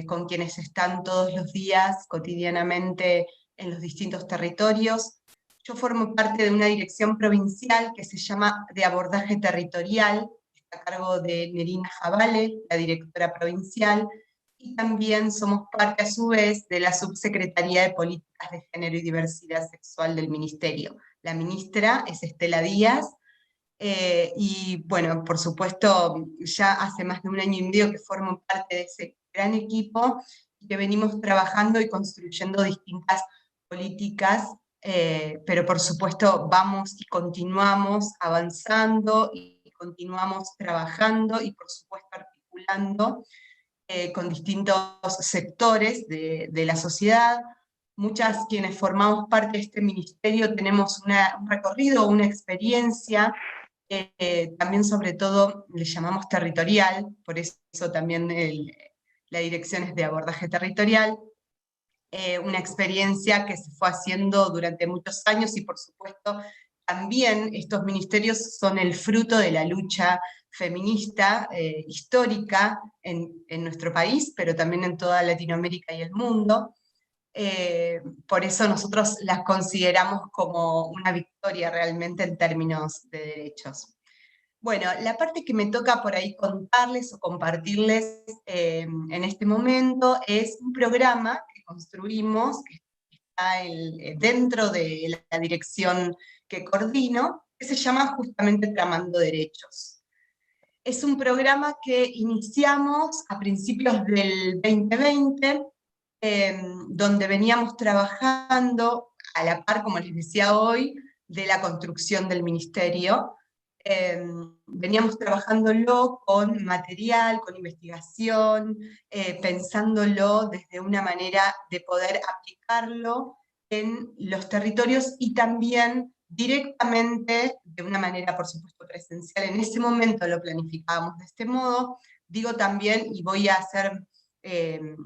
con quienes están todos los días, cotidianamente, en los distintos territorios. Yo formo parte de una dirección provincial que se llama de abordaje territorial, está a cargo de Nerina Javale, la directora provincial, y también somos parte a su vez de la Subsecretaría de Políticas de Género y Diversidad Sexual del Ministerio. La ministra es Estela Díaz, y bueno, por supuesto, ya hace más de un año y medio que formo parte de ese gran equipo, que venimos trabajando y construyendo distintas políticas, pero por supuesto vamos y continuamos avanzando, y continuamos trabajando, y por supuesto articulando, con distintos sectores de la sociedad. Muchas quienes formamos parte de este ministerio tenemos un recorrido, una experiencia, también sobre todo le llamamos territorial, por eso también la dirección es de abordaje territorial, una experiencia que se fue haciendo durante muchos años, y por supuesto también estos ministerios son el fruto de la lucha feminista histórica en nuestro país, pero también en toda Latinoamérica y el mundo. Por eso nosotros las consideramos como una victoria realmente en términos de derechos. Bueno, la parte que me toca por ahí contarles o compartirles en este momento es un programa que construimos, que está dentro de la dirección que coordino, que se llama justamente Tramando Derechos. Es un programa que iniciamos a principios del 2020, donde veníamos trabajando a la par, como les decía hoy, de la construcción del ministerio. Veníamos trabajándolo con material, con investigación, pensándolo desde una manera de poder aplicarlo en los territorios, y también directamente, de una manera por supuesto presencial. En ese momento lo planificábamos de este modo. Digo también, y voy a hacer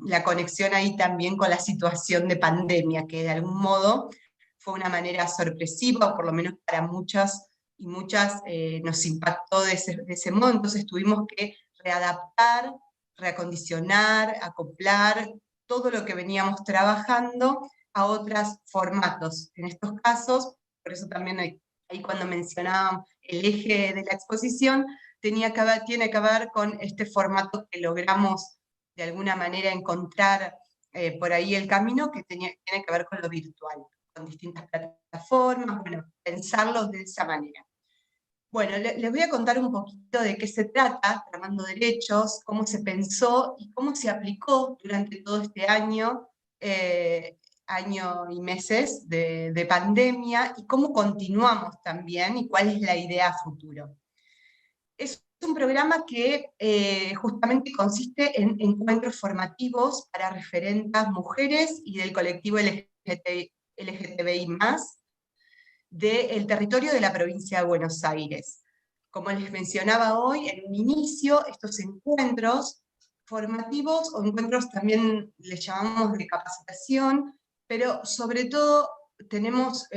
la conexión ahí también con la situación de pandemia, que de algún modo fue una manera sorpresiva, o por lo menos para muchas y muchas nos impactó de ese modo. Entonces tuvimos que readaptar, reacondicionar, acoplar todo lo que veníamos trabajando a otros formatos. En estos casos, por eso también ahí cuando mencionábamos el eje de la exposición, tiene que ver con este formato que logramos de alguna manera encontrar por ahí el camino que tiene que ver con lo virtual, con distintas plataformas, bueno, pensarlo de esa manera. Bueno, les voy a contar un poquito de qué se trata Tramando Derechos, cómo se pensó y cómo se aplicó durante todo este año, año y meses de pandemia, y cómo continuamos también y cuál es la idea a futuro. Es un programa que justamente consiste en encuentros formativos para referentas mujeres y del colectivo LGTBI+, del territorio de la provincia de Buenos Aires. Como les mencionaba hoy, en un inicio, estos encuentros formativos, o encuentros también les llamamos de capacitación, pero sobre todo tenemos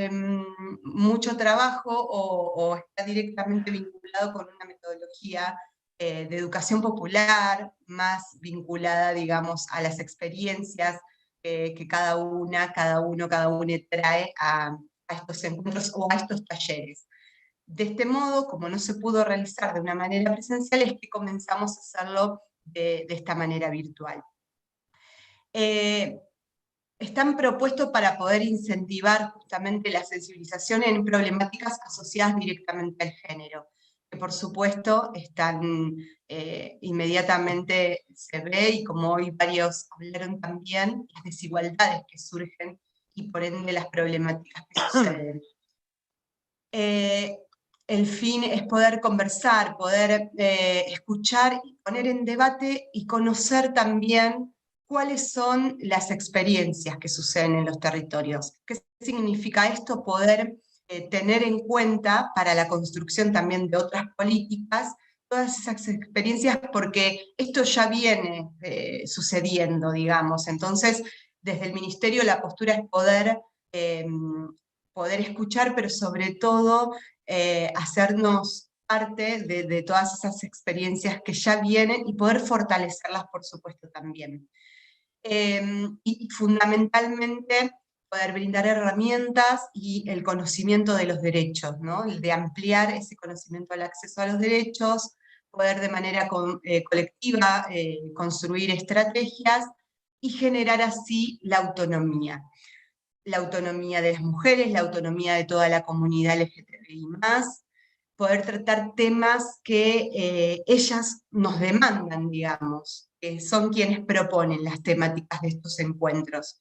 mucho trabajo o está directamente vinculado con una metodología de educación popular, más vinculada, digamos, a las experiencias que cada uno trae a estos encuentros o a estos talleres. De este modo, como no se pudo realizar de una manera presencial, es que comenzamos a hacerlo de esta manera virtual. Están propuestos para poder incentivar justamente la sensibilización en problemáticas asociadas directamente al género, que por supuesto están inmediatamente se ve, y como hoy varios hablaron también, las desigualdades que surgen y por ende las problemáticas que suceden. El fin es poder conversar, poder escuchar y poner en debate y conocer también cuáles son las experiencias que suceden en los territorios. ¿Qué significa esto? Poder tener en cuenta para la construcción también de otras políticas todas esas experiencias, porque esto ya viene sucediendo, digamos. Entonces, desde el Ministerio la postura es poder escuchar, pero sobre todo hacernos parte de todas esas experiencias que ya vienen y poder fortalecerlas, por supuesto, también. Y fundamentalmente poder brindar herramientas y el conocimiento de los derechos, ¿no? El de ampliar ese conocimiento al acceso a los derechos, poder de manera colectiva construir estrategias y generar así la autonomía de las mujeres, la autonomía de toda la comunidad LGTBI+, poder tratar temas que ellas nos demandan, digamos, que son quienes proponen las temáticas de estos encuentros.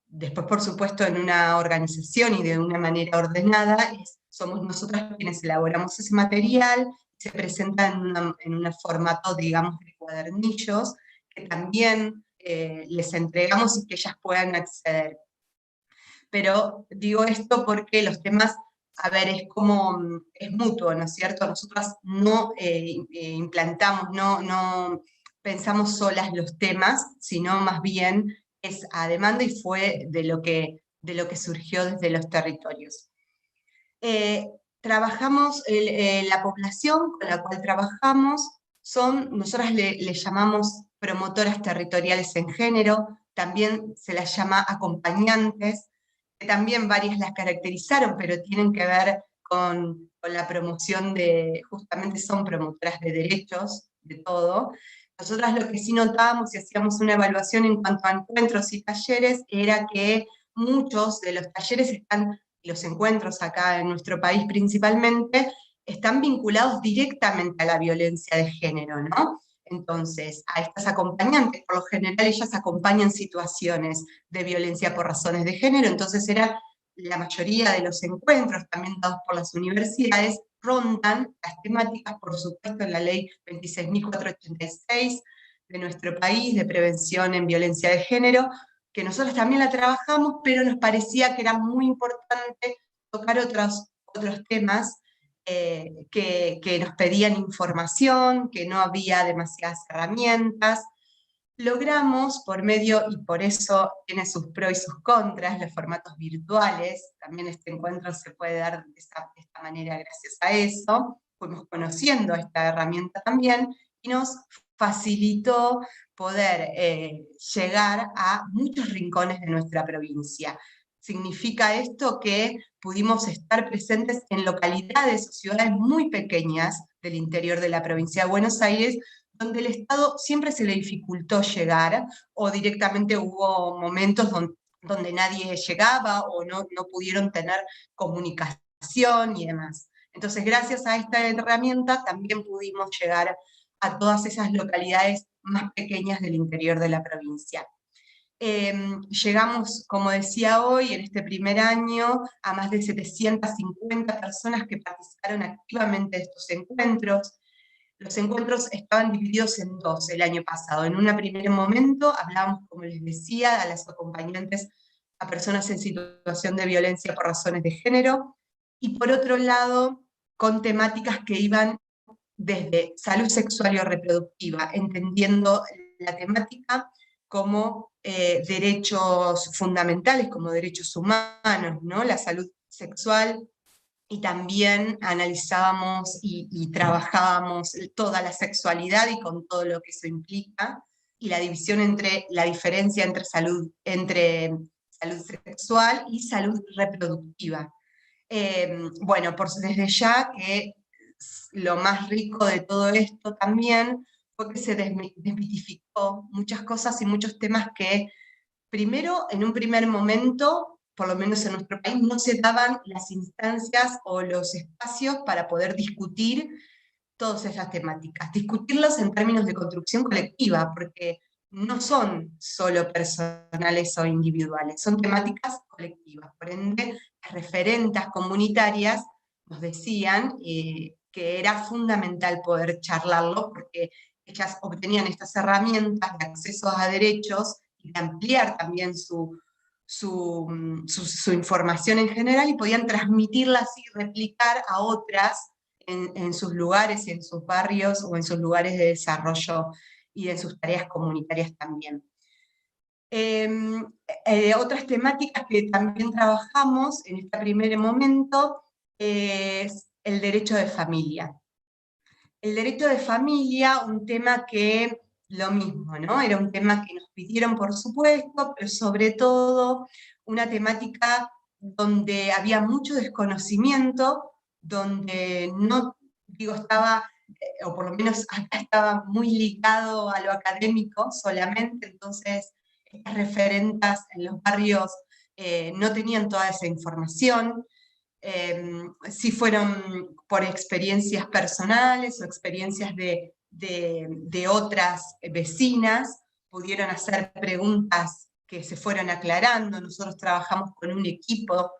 Después, por supuesto, en una organización y de una manera ordenada, somos nosotras quienes elaboramos ese material, se presenta en un formato, digamos, de cuadernillos, que también les entregamos y que ellas puedan acceder. Pero digo esto porque los temas, a ver, es mutuo, ¿no es cierto? Nosotras no implantamos, no pensamos solas los temas, sino más bien es a demanda y fue de lo que surgió desde los territorios. Trabajamos, la población con la cual trabajamos, nosotras le llamamos promotoras territoriales en género, también se las llama acompañantes, que también varias las caracterizaron, pero tienen que ver con la promoción justamente son promotoras de derechos, de todo. Nosotras lo que sí notábamos y hacíamos una evaluación en cuanto a encuentros y talleres, era que muchos de los talleres los encuentros acá en nuestro país principalmente, están vinculados directamente a la violencia de género, ¿no? Entonces, a estas acompañantes, por lo general ellas acompañan situaciones de violencia por razones de género, entonces la mayoría de los encuentros, también dados por las universidades, rondan las temáticas, por supuesto, en la ley 26.486 de nuestro país, de prevención en violencia de género, que nosotros también la trabajamos, pero nos parecía que era muy importante tocar otros temas que nos pedían información, que no había demasiadas herramientas. Logramos por medio, y por eso tiene sus pros y sus contras, los formatos virtuales, también este encuentro se puede dar de esta manera gracias a eso, fuimos conociendo esta herramienta también, y nos facilitó poder llegar a muchos rincones de nuestra provincia. Significa esto que pudimos estar presentes en localidades o ciudades muy pequeñas del interior de la provincia de Buenos Aires, donde el Estado siempre se le dificultó llegar, o directamente hubo momentos donde nadie llegaba, o no pudieron tener comunicación y demás. Entonces, gracias a esta herramienta, también pudimos llegar a todas esas localidades más pequeñas del interior de la provincia. Llegamos, como decía hoy, en este primer año, a más de 750 personas que participaron activamente de estos encuentros. Los encuentros estaban divididos en dos el año pasado. En un primer momento hablábamos, como les decía, a las acompañantes a personas en situación de violencia por razones de género, y por otro lado, con temáticas que iban desde salud sexual y reproductiva, entendiendo la temática como derechos fundamentales, como derechos humanos, ¿no? La salud sexual, y también analizábamos y trabajábamos toda la sexualidad y con todo lo que eso implica, y la diferencia entre salud sexual y salud reproductiva. Bueno, desde ya que lo más rico de todo esto también fue que se desmitificó muchas cosas y muchos temas que primero, en un primer momento, por lo menos en nuestro país, no se daban las instancias o los espacios para poder discutir todas esas temáticas. Discutirlas en términos de construcción colectiva, porque no son solo personales o individuales, son temáticas colectivas. Por ende, las referentas comunitarias nos decían que era fundamental poder charlarlo, porque ellas obtenían estas herramientas de acceso a derechos y de ampliar también su información en general, y podían transmitirla así, replicar a otras en sus lugares y en sus barrios o en sus lugares de desarrollo y en sus tareas comunitarias también. Otras temáticas que también trabajamos en este primer momento es el derecho de familia. El derecho de familia, un tema que lo mismo, ¿no? Era un tema que nos pidieron, por supuesto, pero sobre todo una temática donde había mucho desconocimiento, donde no, digo, estaba, o por lo menos acá estaba muy ligado a lo académico solamente, entonces estas referentas en los barrios no tenían toda esa información. Si fueron por experiencias personales o experiencias de otras vecinas, pudieron hacer preguntas que se fueron aclarando. Nosotros trabajamos con un equipo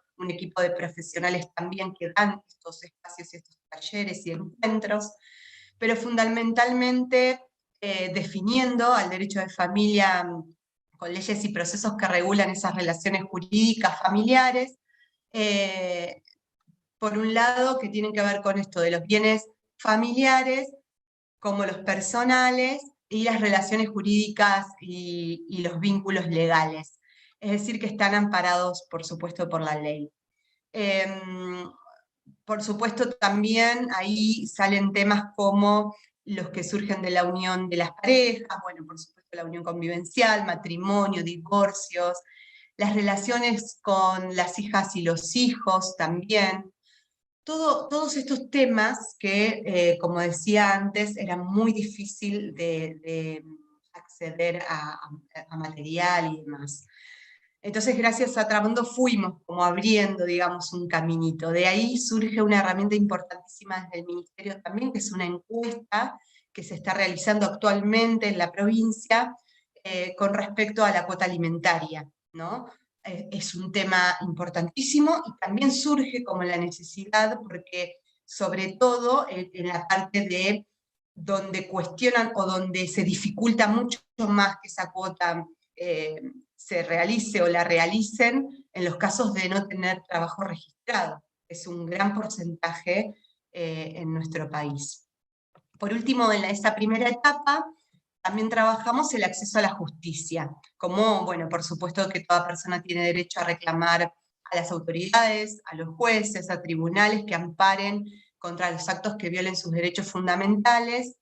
de profesionales también que dan estos espacios y estos talleres y encuentros, pero fundamentalmente definiendo al derecho de familia con leyes y procesos que regulan esas relaciones jurídicas familiares, por un lado, que tienen que ver con esto de los bienes familiares, como los personales, y las relaciones jurídicas y los vínculos legales. Es decir, que están amparados, por supuesto, por la ley. Por supuesto, también ahí salen temas como los que surgen de la unión de las parejas, bueno, por supuesto la unión convivencial, matrimonio, divorcios, las relaciones con las hijas y los hijos también. Todos estos temas que, como decía antes, era muy difícil de acceder a material y demás. Entonces, gracias a Tramundo fuimos como abriendo, digamos, un caminito. De ahí surge una herramienta importantísima desde el Ministerio también, que es una encuesta que se está realizando actualmente en la provincia con respecto a la cuota alimentaria, ¿no? Es un tema importantísimo, y también surge como la necesidad, porque sobre todo en la parte de donde cuestionan o donde se dificulta mucho más que esa cuota se realice o la realicen en los casos de no tener trabajo registrado. Es un gran porcentaje en nuestro país. Por último, en esa primera etapa, también trabajamos el acceso a la justicia, como, bueno, por supuesto que toda persona tiene derecho a reclamar a las autoridades, a los jueces, a tribunales que amparen contra los actos que violen sus derechos fundamentales,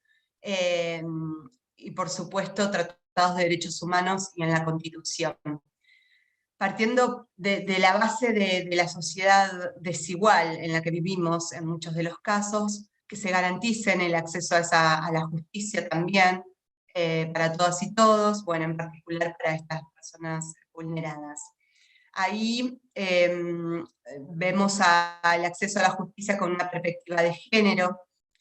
y por supuesto tratados de derechos humanos y en la Constitución. Partiendo de la base de la sociedad desigual en la que vivimos en muchos de los casos, que se garanticen el acceso a la justicia también, para todas y todos, bueno, en particular para estas personas vulneradas. Ahí vemos al acceso a la justicia con una perspectiva de género.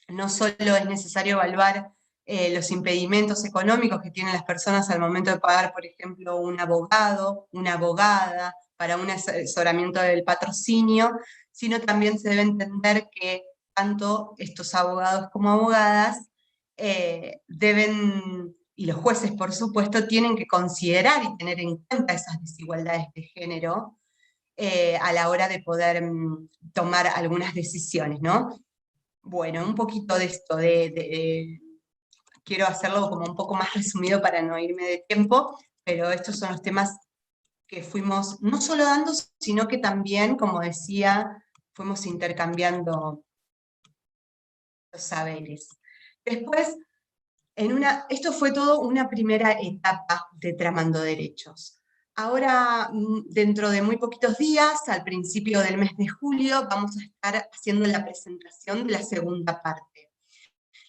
No solo es necesario evaluar los impedimentos económicos que tienen las personas al momento de pagar, por ejemplo, un abogado, una abogada, para un asesoramiento del patrocinio, sino también se debe entender que tanto estos abogados como abogadas deben, y los jueces por supuesto, tienen que considerar y tener en cuenta esas desigualdades de género a la hora de poder tomar algunas decisiones, ¿no? Bueno, un poquito de esto, quiero hacerlo como un poco más resumido para no irme de tiempo, pero estos son los temas que fuimos no solo dando, sino que también, como decía, fuimos intercambiando los saberes. Después, esto fue todo una primera etapa de Tramando Derechos. Ahora, dentro de muy poquitos días, al principio del mes de julio, vamos a estar haciendo la presentación de la segunda parte.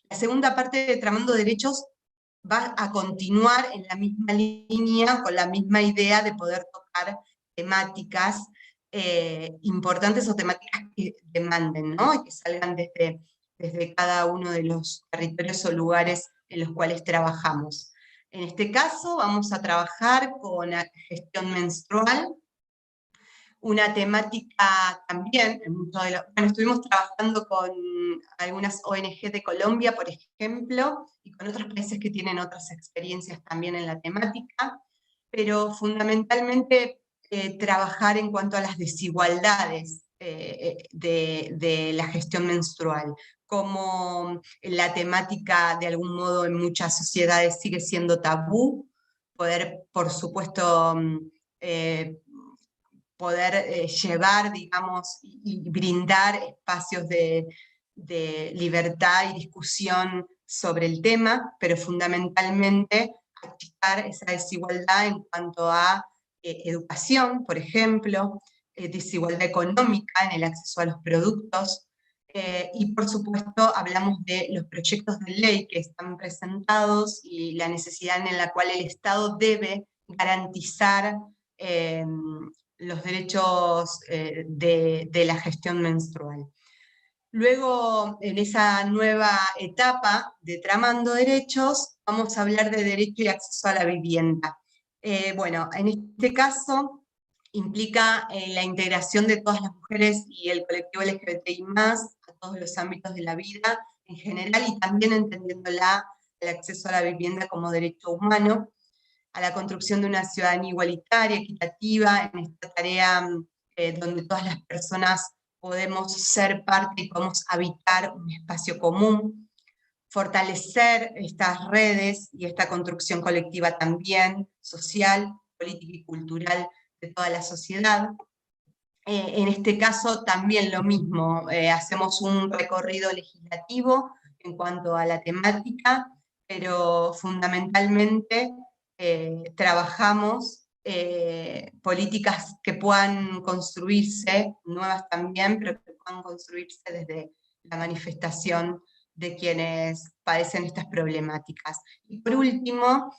La segunda parte de Tramando Derechos va a continuar en la misma línea, con la misma idea de poder tocar temáticas importantes o temáticas que demanden, ¿no? Y que salgan desde cada uno de los territorios o lugares en los cuales trabajamos. En este caso vamos a trabajar con la gestión menstrual, una temática también, bueno, estuvimos trabajando con algunas ONG de Colombia, por ejemplo, y con otros países que tienen otras experiencias también en la temática, pero fundamentalmente trabajar en cuanto a las desigualdades de la gestión menstrual, como la temática de algún modo en muchas sociedades sigue siendo tabú, poder, por supuesto, poder llevar, digamos, y brindar espacios de libertad y discusión sobre el tema, pero fundamentalmente achicar esa desigualdad en cuanto a educación, por ejemplo, desigualdad económica en el acceso a los productos, y por supuesto hablamos de los proyectos de ley que están presentados y la necesidad en la cual el Estado debe garantizar los derechos de la gestión menstrual. Luego, en esa nueva etapa de Tramando Derechos, vamos a hablar de derecho y acceso a la vivienda. Bueno, en este caso implica la integración de todas las mujeres y el colectivo LGBTI+, a todos los ámbitos de la vida en general, y también entendiéndola el acceso a la vivienda como derecho humano, a la construcción de una ciudadanía igualitaria, equitativa, en esta tarea donde todas las personas podemos ser parte y podemos habitar un espacio común, fortalecer estas redes y esta construcción colectiva también, social, política y cultural de toda la sociedad. En este caso también lo mismo, hacemos un recorrido legislativo en cuanto a la temática, pero fundamentalmente trabajamos políticas que puedan construirse, nuevas también, pero que puedan construirse desde la manifestación de quienes padecen estas problemáticas. Y por último,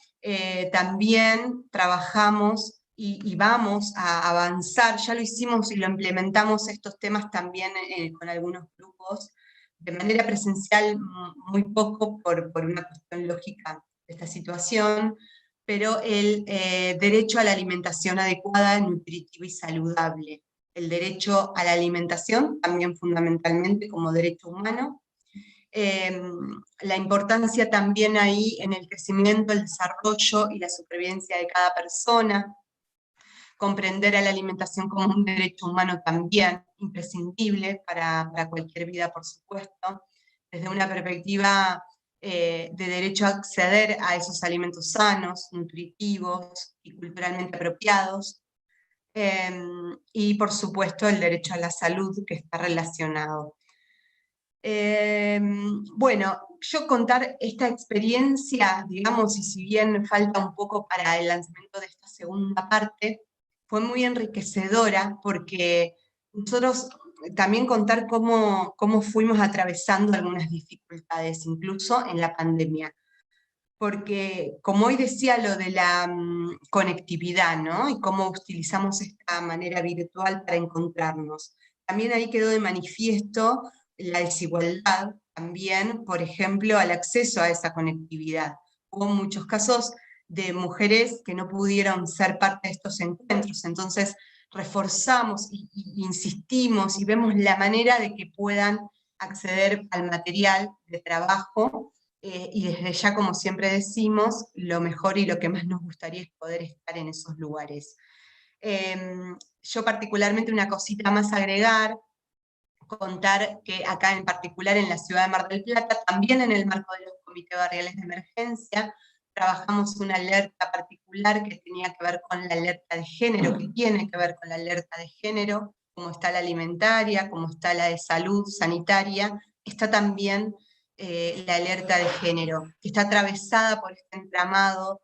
también trabajamos y vamos a avanzar, ya lo hicimos y lo implementamos estos temas también con algunos grupos, de manera presencial muy poco por una cuestión lógica de esta situación, pero el derecho a la alimentación adecuada, nutritiva y saludable. El derecho a la alimentación, también fundamentalmente como derecho humano. La importancia también ahí en el crecimiento, el desarrollo y la supervivencia de cada persona. Comprender a la alimentación como un derecho humano también, imprescindible para cualquier vida, por supuesto, desde una perspectiva de derecho a acceder a esos alimentos sanos, nutritivos y culturalmente apropiados, y por supuesto el derecho a la salud que está relacionado. Bueno, yo contar esta experiencia, digamos, y si bien falta un poco para el lanzamiento de esta segunda parte, fue muy enriquecedora porque nosotros también contar cómo fuimos atravesando algunas dificultades, incluso en la pandemia. Porque, como hoy decía, lo de la conectividad, ¿no? Y cómo utilizamos esta manera virtual para encontrarnos. También ahí quedó de manifiesto la desigualdad, también, por ejemplo, al acceso a esa conectividad. Hubo muchos casos de mujeres que no pudieron ser parte de estos encuentros, entonces reforzamos e insistimos y vemos la manera de que puedan acceder al material de trabajo, y desde ya, como siempre decimos, lo mejor y lo que más nos gustaría es poder estar en esos lugares. Yo particularmente una cosita más a agregar, contar que acá en particular en la ciudad de Mar del Plata, también en el marco de los comités barriales de emergencia, trabajamos una alerta particular que tenía que ver con la alerta de género, que tiene que ver con la alerta de género, como está la alimentaria, como está la de salud sanitaria, está también la alerta de género, que está atravesada por este entramado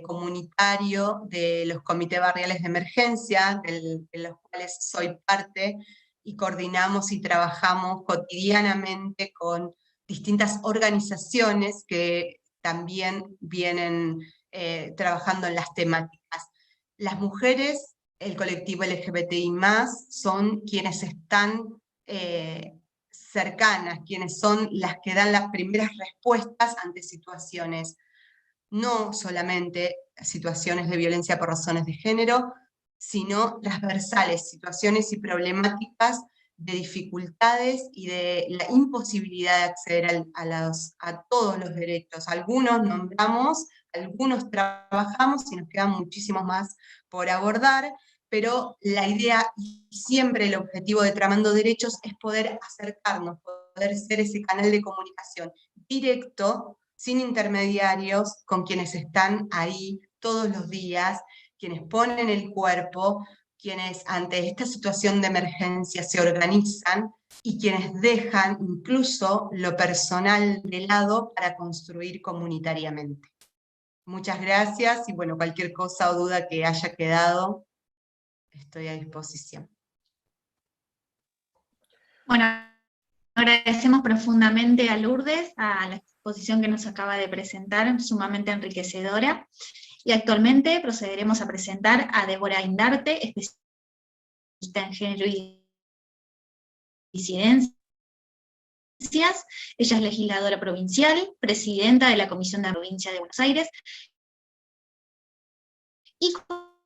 comunitario de los comités barriales de emergencia, de los cuales soy parte, y coordinamos y trabajamos cotidianamente con distintas organizaciones que también vienen trabajando en las temáticas. Las mujeres, el colectivo LGBTI+, son quienes están cercanas, quienes son las que dan las primeras respuestas ante situaciones, no solamente situaciones de violencia por razones de género, sino transversales, situaciones y problemáticas de dificultades y de la imposibilidad de acceder a todos los derechos. Algunos nombramos, algunos trabajamos y nos quedan muchísimos más por abordar, pero la idea y siempre el objetivo de Tramando Derechos es poder acercarnos, poder ser ese canal de comunicación directo, sin intermediarios, con quienes están ahí todos los días, quienes ponen el cuerpo, quienes ante esta situación de emergencia se organizan y quienes dejan incluso lo personal de lado para construir comunitariamente. Muchas gracias y bueno, cualquier cosa o duda que haya quedado, estoy a disposición. Bueno, agradecemos profundamente a Lourdes, a la exposición que nos acaba de presentar, sumamente enriquecedora. Y actualmente procederemos a presentar a Débora Indarte, especialista en género y disidencias. Ella es legisladora provincial, presidenta de la Comisión de la Provincia de Buenos Aires y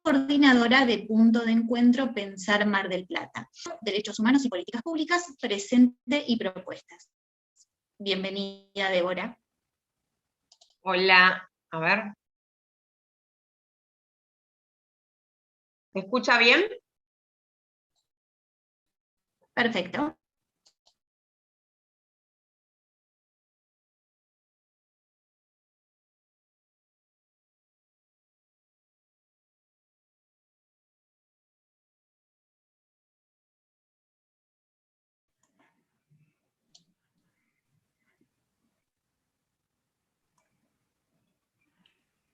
coordinadora de Punto de Encuentro Pensar Mar del Plata. Derechos Humanos y Políticas Públicas, presente y propuestas. Bienvenida, Débora. Hola, a ver. ¿Se escucha bien? Perfecto.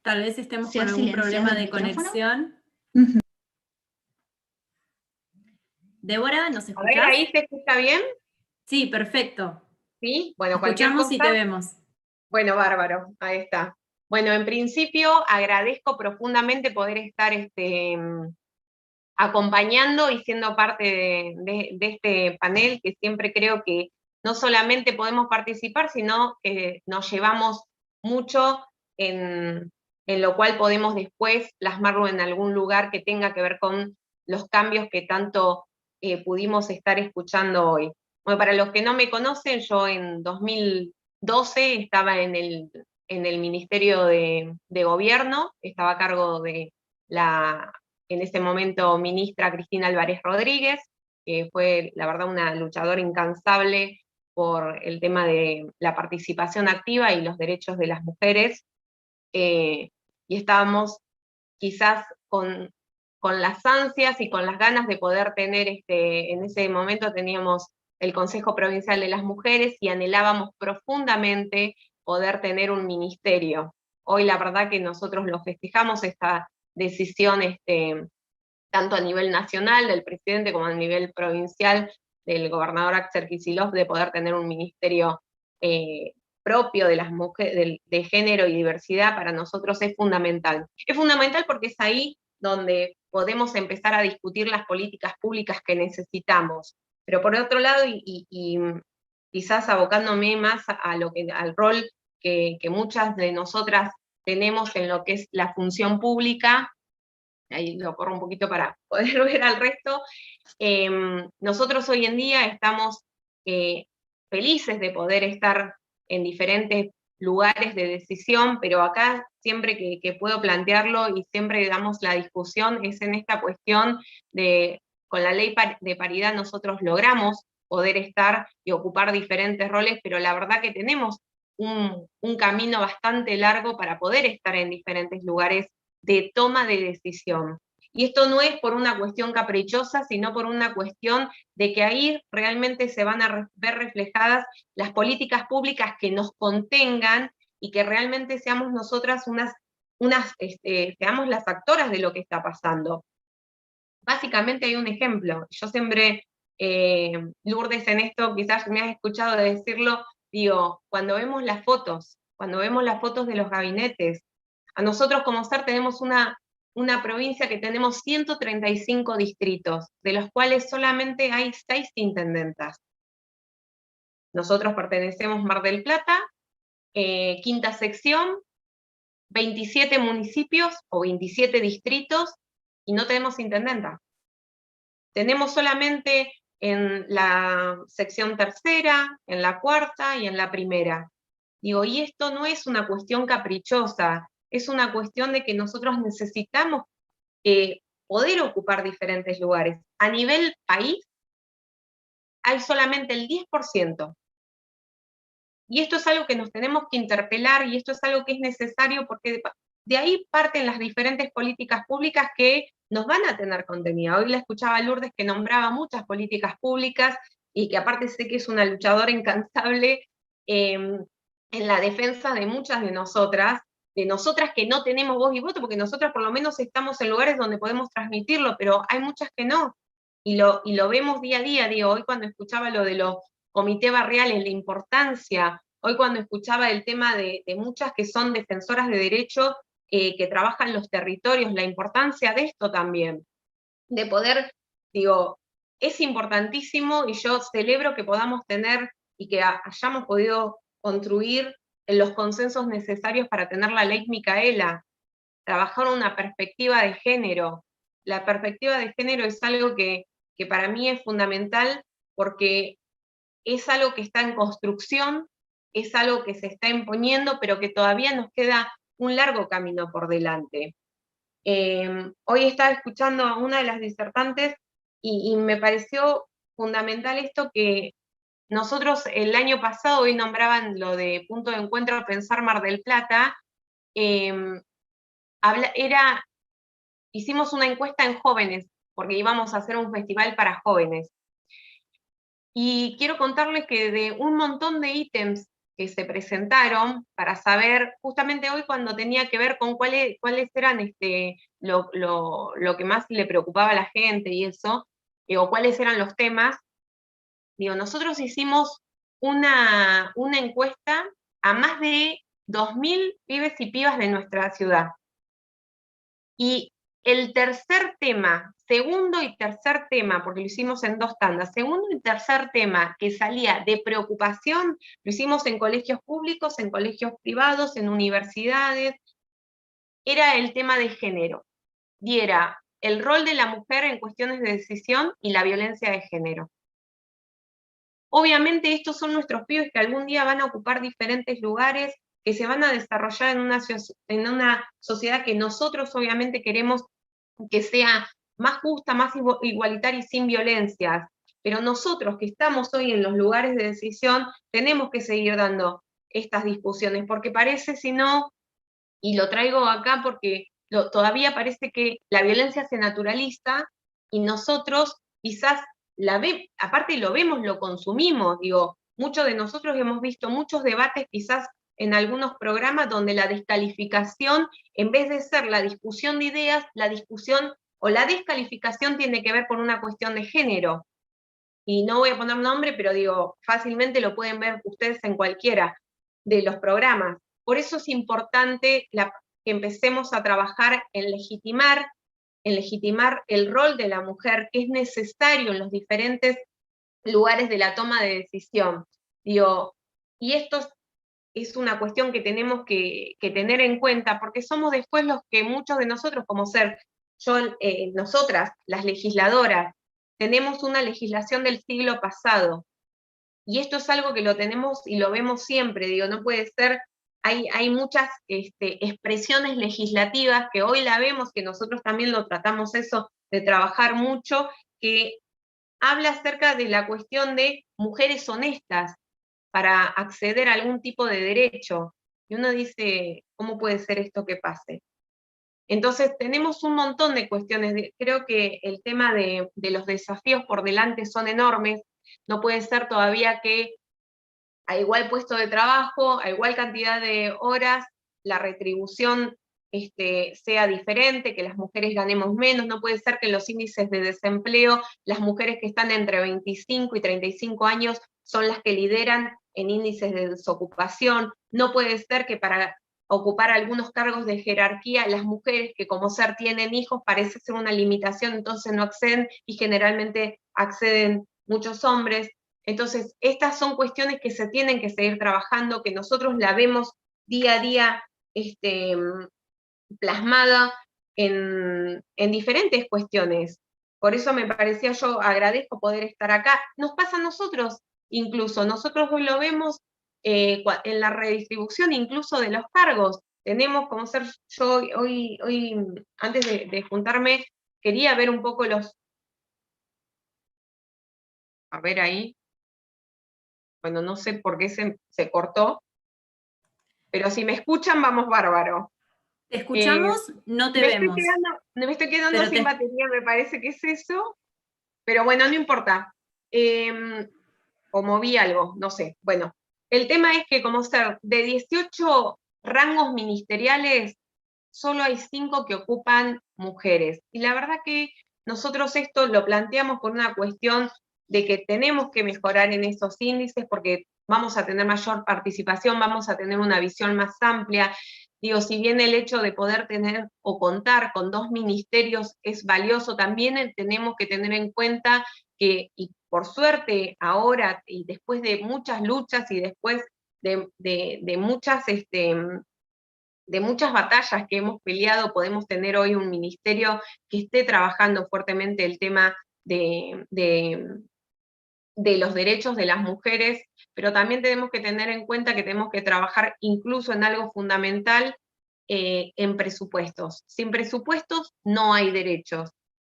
Tal vez estemos ¿Se con ha algún silenciado problema el de micrófono? conexión. Débora, ¿nos A ver, escuchás? ¿ahí se escucha bien? Sí, perfecto. ¿Sí? Bueno, Te cualquier escuchamos cosa. y te vemos. Bueno, bárbaro, ahí está. Bueno, en principio agradezco profundamente poder estar acompañando y siendo parte de este panel, que siempre creo que no solamente podemos participar, sino que nos llevamos mucho en lo cual podemos después plasmarlo en algún lugar que tenga que ver con los cambios que tanto pudimos estar escuchando hoy. Bueno, para los que no me conocen, yo en 2012 estaba en el Ministerio de Gobierno, estaba a cargo de en ese momento, ministra Cristina Álvarez Rodríguez, que fue, la verdad, una luchadora incansable por el tema de la participación activa y los derechos de las mujeres, y estábamos quizás con las ansias y con las ganas de poder tener, en ese momento teníamos el Consejo Provincial de las Mujeres y anhelábamos profundamente poder tener un ministerio. Hoy la verdad que nosotros lo festejamos, esta decisión tanto a nivel nacional del presidente como a nivel provincial del gobernador Axel Kicillof de poder tener un ministerio propio de las mujeres, de género y diversidad, para nosotros es fundamental. Es fundamental porque es ahí donde podemos empezar a discutir las políticas públicas que necesitamos. Pero por otro lado, y quizás abocándome más al rol que muchas de nosotras tenemos en lo que es la función pública, ahí lo corro un poquito para poder ver al resto, nosotros hoy en día estamos felices de poder estar en diferentes lugares de decisión, pero acá siempre que puedo plantearlo y siempre damos la discusión es en esta cuestión de, con la ley de paridad nosotros logramos poder estar y ocupar diferentes roles, pero la verdad que tenemos un camino bastante largo para poder estar en diferentes lugares de toma de decisión. Y esto no es por una cuestión caprichosa, sino por una cuestión de que ahí realmente se van a ver reflejadas las políticas públicas que nos contengan y que realmente seamos nosotras seamos las actoras de lo que está pasando. Básicamente hay un ejemplo. Yo siempre, Lourdes, en esto quizás me has escuchado decirlo, digo, cuando vemos las fotos de los gabinetes, a nosotros como SER tenemos una provincia que tenemos 135 distritos, de los cuales solamente hay 6 intendentas. Nosotros pertenecemos Mar del Plata, quinta sección, 27 municipios o 27 distritos, y no tenemos intendenta. Tenemos solamente en la sección tercera, en la cuarta y en la primera. Digo, y esto no es una cuestión caprichosa, es una cuestión de que nosotros necesitamos poder ocupar diferentes lugares. A nivel país, hay solamente el 10%. Y esto es algo que nos tenemos que interpelar, y esto es algo que es necesario, porque de ahí parten las diferentes políticas públicas que nos van a tener contenido. Hoy la escuchaba a Lourdes que nombraba muchas políticas públicas, y que aparte sé que es una luchadora incansable en la defensa de muchas de nosotras que no tenemos voz y voto, porque nosotras por lo menos estamos en lugares donde podemos transmitirlo, pero hay muchas que no, y lo vemos día a día. Digo, hoy cuando escuchaba lo de los comités barriales, la importancia, hoy cuando escuchaba el tema de muchas que son defensoras de derechos, que trabajan los territorios, la importancia de esto también, de poder, digo, es importantísimo, y yo celebro que podamos tener y que hayamos podido construir los consensos necesarios para tener la ley Micaela, trabajar una perspectiva de género. La perspectiva de género es algo que para mí es fundamental, porque es algo que está en construcción, es algo que se está imponiendo, pero que todavía nos queda un largo camino por delante. Hoy estaba escuchando a una de las disertantes y me pareció fundamental esto, que nosotros el año pasado, hoy nombraban lo de punto de encuentro Pensar Mar del Plata, hicimos una encuesta en jóvenes, porque íbamos a hacer un festival para jóvenes. Y quiero contarles que de un montón de ítems que se presentaron, para saber, justamente hoy cuando tenía que ver con cuáles eran lo que más le preocupaba a la gente y eso, o cuáles eran los temas, digo, nosotros hicimos una encuesta a más de 2.000 pibes y pibas de nuestra ciudad. Y el tercer tema, segundo y tercer tema, porque lo hicimos en 2 tandas, segundo y tercer tema que salía de preocupación, lo hicimos en colegios públicos, en colegios privados, en universidades, era el tema de género, y era el rol de la mujer en cuestiones de decisión y la violencia de género. Obviamente estos son nuestros pibes que algún día van a ocupar diferentes lugares, que se van a desarrollar en una sociedad que nosotros obviamente queremos que sea más justa, más igualitaria y sin violencias. Pero nosotros que estamos hoy en los lugares de decisión, tenemos que seguir dando estas discusiones, porque parece, si no, y lo traigo acá porque todavía parece que la violencia se naturaliza, y nosotros quizás aparte lo vemos, lo consumimos, digo, muchos de nosotros hemos visto muchos debates quizás en algunos programas donde la descalificación, en vez de ser la discusión de ideas, la discusión o la descalificación tiene que ver con una cuestión de género. y no voy a poner nombre, pero digo, fácilmente lo pueden ver ustedes en cualquiera de los programas. Por eso es importante que empecemos a trabajar en legitimar el rol de la mujer, que es necesario en los diferentes lugares de la toma de decisión. Digo, y esto es una cuestión que tenemos que tener en cuenta, porque somos después los que muchos de nosotros, como ser nosotras, las legisladoras, tenemos una legislación del siglo pasado, y esto es algo que lo tenemos y lo vemos siempre, digo, no puede ser, hay muchas expresiones legislativas que hoy la vemos, que nosotros también lo tratamos eso, de trabajar mucho, que habla acerca de la cuestión de mujeres honestas para acceder a algún tipo de derecho. Y uno dice, ¿cómo puede ser esto que pase? Entonces tenemos un montón de cuestiones, creo que el tema de los desafíos por delante son enormes, no puede ser todavía que a igual puesto de trabajo, a igual cantidad de horas, la retribución sea diferente, que las mujeres ganemos menos, no puede ser que en los índices de desempleo las mujeres que están entre 25 y 35 años son las que lideran en índices de desocupación, no puede ser que para ocupar algunos cargos de jerarquía, las mujeres que como ser tienen hijos parece ser una limitación, entonces no acceden, y generalmente acceden muchos hombres. Entonces, estas son cuestiones que se tienen que seguir trabajando, que nosotros la vemos día a día plasmada en diferentes cuestiones. Por eso me parecía, yo agradezco poder estar acá. Nos pasa a nosotros, incluso, nosotros hoy lo vemos en la redistribución incluso de los cargos. Tenemos como ser, yo hoy antes de juntarme, quería ver un poco a ver ahí, bueno, no sé por qué se cortó, pero si me escuchan, vamos bárbaro. Te escuchamos, no te vemos. Me estoy quedando sin batería, me parece que es eso, pero bueno, no importa. O moví algo, no sé. Bueno, el tema es que como ser de 18 rangos ministeriales, solo hay 5 que ocupan mujeres. Y la verdad que nosotros esto lo planteamos por una cuestión de que tenemos que mejorar en esos índices porque vamos a tener mayor participación, vamos a tener una visión más amplia. Digo, si bien el hecho de poder tener o contar con 2 ministerios es valioso, también tenemos que tener en cuenta que, y por suerte ahora, y después de muchas luchas y después de muchas batallas que hemos peleado, podemos tener hoy un ministerio que esté trabajando fuertemente el tema de los derechos de las mujeres, pero también tenemos que tener en cuenta que tenemos que trabajar incluso en algo fundamental, en presupuestos. Sin presupuestos no hay derechos.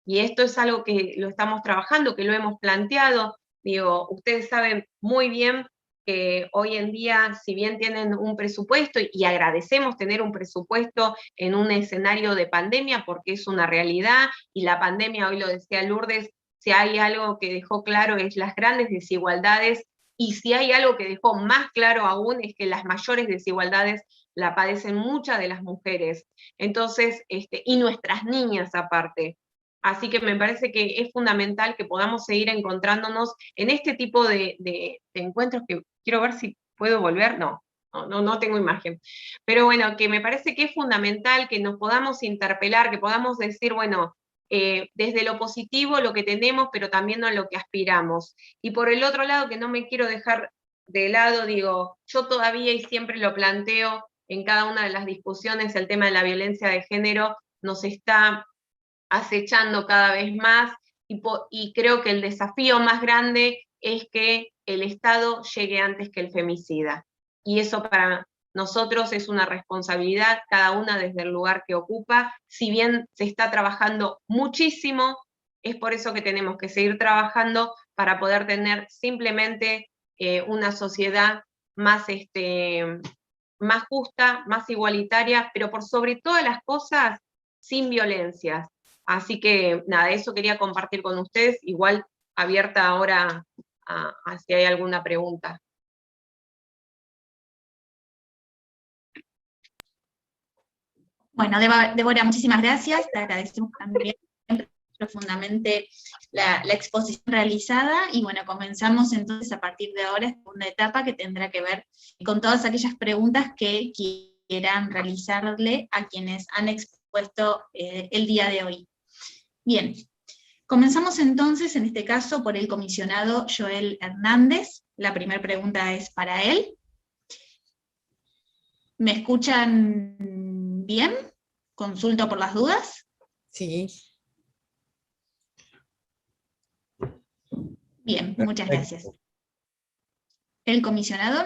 Y esto es algo que lo estamos trabajando, que lo hemos planteado. Digo, ustedes saben muy bien que hoy en día, si bien tienen un presupuesto, y agradecemos tener un presupuesto en un escenario de pandemia, porque es una realidad, y la pandemia, hoy lo decía Lourdes, si hay algo que dejó claro es las grandes desigualdades, y si hay algo que dejó más claro aún es que las mayores desigualdades la padecen muchas de las mujeres, entonces, y nuestras niñas aparte. Así que me parece que es fundamental que podamos seguir encontrándonos en este tipo de encuentros, que quiero ver si puedo volver, no tengo imagen. Pero bueno, que me parece que es fundamental que nos podamos interpelar, que podamos decir, bueno, desde lo positivo lo que tenemos, pero también a lo que aspiramos. Y por el otro lado, que no me quiero dejar de lado, digo, yo todavía y siempre lo planteo en cada una de las discusiones, el tema de la violencia de género nos está acechando cada vez más, y creo que el desafío más grande es que el Estado llegue antes que el femicida. Y eso para nosotros es una responsabilidad, cada una desde el lugar que ocupa. Si bien se está trabajando muchísimo, es por eso que tenemos que seguir trabajando para poder tener simplemente una sociedad más, más justa, más igualitaria, pero por sobre todas las cosas, sin violencias. Así que nada, eso quería compartir con ustedes, igual abierta ahora a si hay alguna pregunta. Bueno, Débora, muchísimas gracias, te agradecemos también profundamente la exposición realizada, y bueno, comenzamos entonces a partir de ahora esta segunda etapa que tendrá que ver con todas aquellas preguntas que quieran realizarle a quienes han expuesto el día de hoy. Bien, comenzamos entonces, en este caso, por el comisionado Joel Hernández. La primera pregunta es para él. ¿Me escuchan bien? ¿Consulto por las dudas? Sí. Bien, muchas gracias. El comisionado,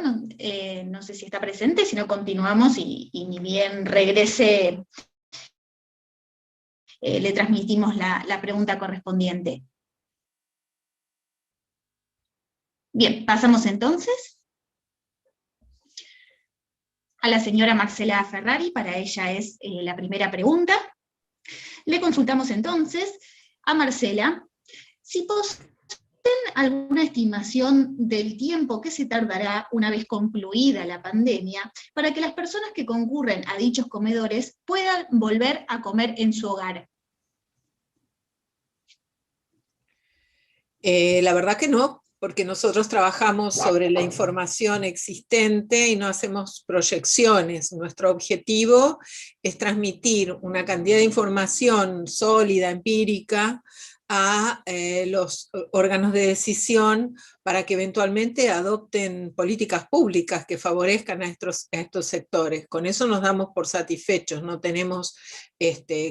no sé si está presente, si no continuamos y ni bien regrese, le transmitimos la pregunta correspondiente. Bien, pasamos entonces a la señora Marcela Ferrari. Para ella es la primera pregunta. Le consultamos entonces a Marcela si poseen alguna estimación del tiempo que se tardará una vez concluida la pandemia para que las personas que concurren a dichos comedores puedan volver a comer en su hogar. La verdad que no, porque nosotros trabajamos sobre la información existente y no hacemos proyecciones. Nuestro objetivo es transmitir una cantidad de información sólida, empírica, a los órganos de decisión para que eventualmente adopten políticas públicas que favorezcan a estos sectores. Con eso nos damos por satisfechos, no tenemos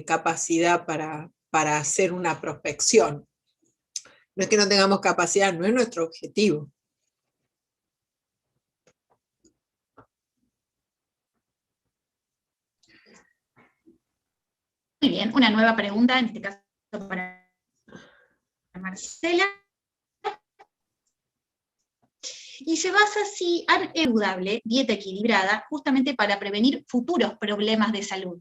capacidad para hacer una prospección. No es que no tengamos capacidad, no es nuestro objetivo. Muy bien, una nueva pregunta, en este caso para Marcela. Y se basa si es indudable dieta equilibrada justamente para prevenir futuros problemas de salud.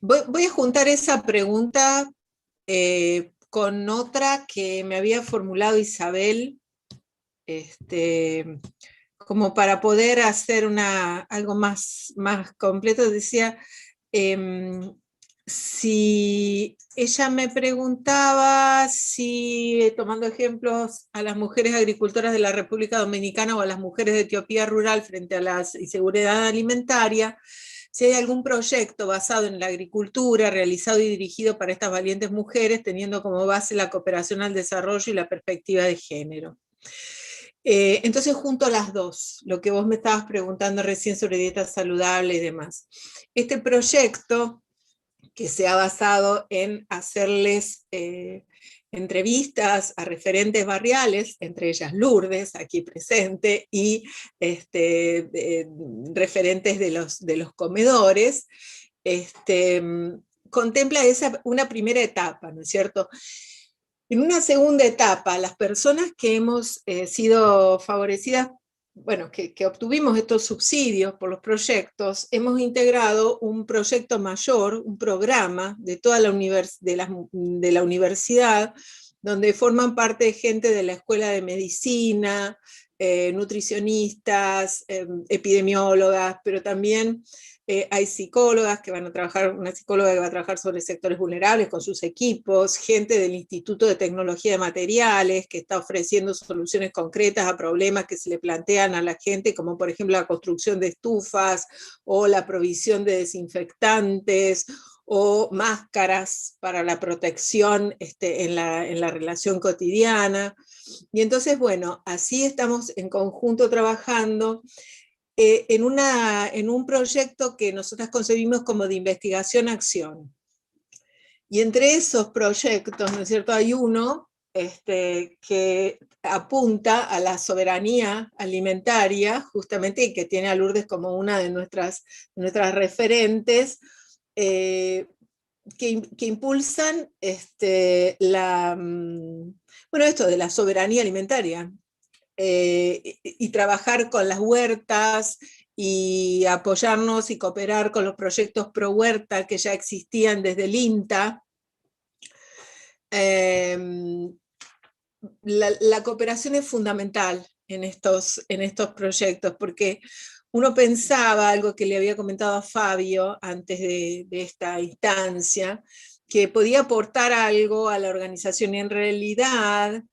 Voy a juntar esa pregunta con otra que me había formulado Isabel, como para poder hacer algo más completo. Decía, si ella me preguntaba si, tomando ejemplos, a las mujeres agricultoras de la República Dominicana o a las mujeres de Etiopía rural frente a la inseguridad alimentaria, si hay algún proyecto basado en la agricultura, realizado y dirigido para estas valientes mujeres, teniendo como base la cooperación al desarrollo y la perspectiva de género. Entonces junto a las dos, lo que vos me estabas preguntando recién sobre dieta saludable y demás. Este proyecto, que se ha basado en hacerles entrevistas a referentes barriales, entre ellas Lourdes, aquí presente, y referentes de los comedores, contempla una primera etapa, ¿no es cierto? En una segunda etapa, las personas que hemos sido favorecidas, bueno, que obtuvimos estos subsidios por los proyectos, hemos integrado un proyecto mayor, un programa de toda la universidad, donde forman parte gente de la Escuela de Medicina, nutricionistas, epidemiólogas, pero también hay psicólogas que van a trabajar, una psicóloga que va a trabajar sobre sectores vulnerables con sus equipos, gente del Instituto de Tecnología de Materiales que está ofreciendo soluciones concretas a problemas que se le plantean a la gente, como por ejemplo la construcción de estufas o la provisión de desinfectantes o máscaras para la protección en la relación cotidiana. Y entonces, bueno, así estamos en conjunto trabajando en un proyecto que nosotras concebimos como de investigación-acción. Y entre esos proyectos, ¿no es cierto?, hay uno que apunta a la soberanía alimentaria, justamente, y que tiene a Lourdes como una de nuestras referentes, que impulsan bueno, esto de la soberanía alimentaria. Y trabajar con las huertas y apoyarnos y cooperar con los proyectos pro huerta que ya existían desde el INTA. La cooperación es fundamental en estos proyectos, porque uno pensaba, algo que le había comentado a Fabio antes de esta instancia, que podía aportar algo a la organización, y en realidad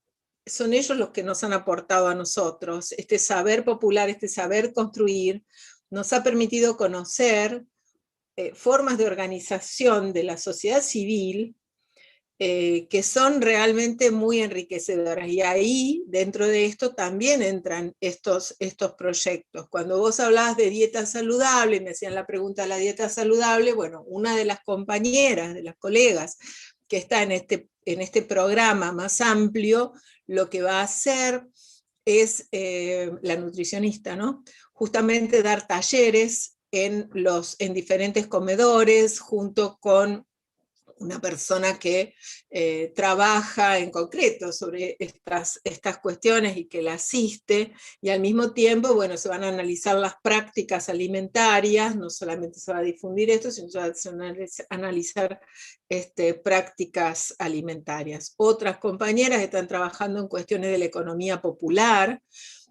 son ellos los que nos han aportado a nosotros. Este saber popular, este saber construir, nos ha permitido conocer formas de organización de la sociedad civil que son realmente muy enriquecedoras. Y ahí, dentro de esto, también entran estos proyectos. Cuando vos hablabas de dieta saludable, me hacían la pregunta de la dieta saludable, bueno, una de las compañeras, de las colegas, que está en este programa más amplio, lo que va a hacer es la nutricionista, ¿no? Justamente dar talleres en diferentes comedores, junto con una persona que trabaja en concreto sobre estas cuestiones y que la asiste, y al mismo tiempo, bueno, se van a analizar las prácticas alimentarias, no solamente se va a difundir esto, sino se van a analizar prácticas alimentarias. Otras compañeras están trabajando en cuestiones de la economía popular,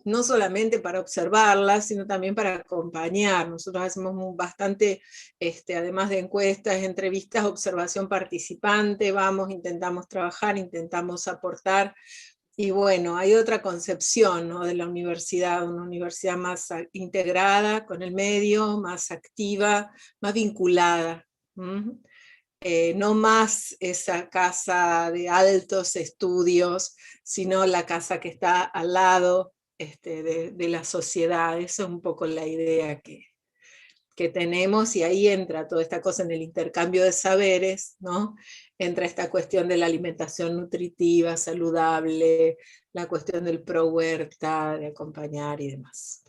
no solamente para observarlas, sino también para acompañar. Nosotros hacemos bastante, además de encuestas, entrevistas, observación participante, intentamos trabajar, intentamos aportar, y bueno, hay otra concepción, ¿no?, de la universidad, una universidad más integrada con el medio, más activa, más vinculada. No más esa casa de altos estudios, sino la casa que está al lado de la sociedad. Esa es un poco la idea que tenemos, y ahí entra toda esta cosa en el intercambio de saberes, ¿no? Entra esta cuestión de la alimentación nutritiva, saludable, la cuestión del pro huerta, de acompañar y demás.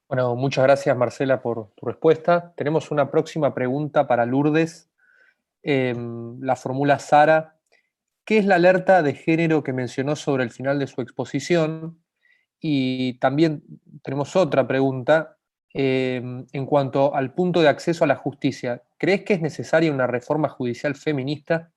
Bueno, muchas gracias, Marcela, por tu respuesta. Tenemos una próxima pregunta para Lourdes. La formula Sara. ¿Qué es la alerta de género que mencionó sobre el final de su exposición? Y también tenemos otra pregunta en cuanto al punto de acceso a la justicia. ¿Crees que es necesaria una reforma judicial feminista?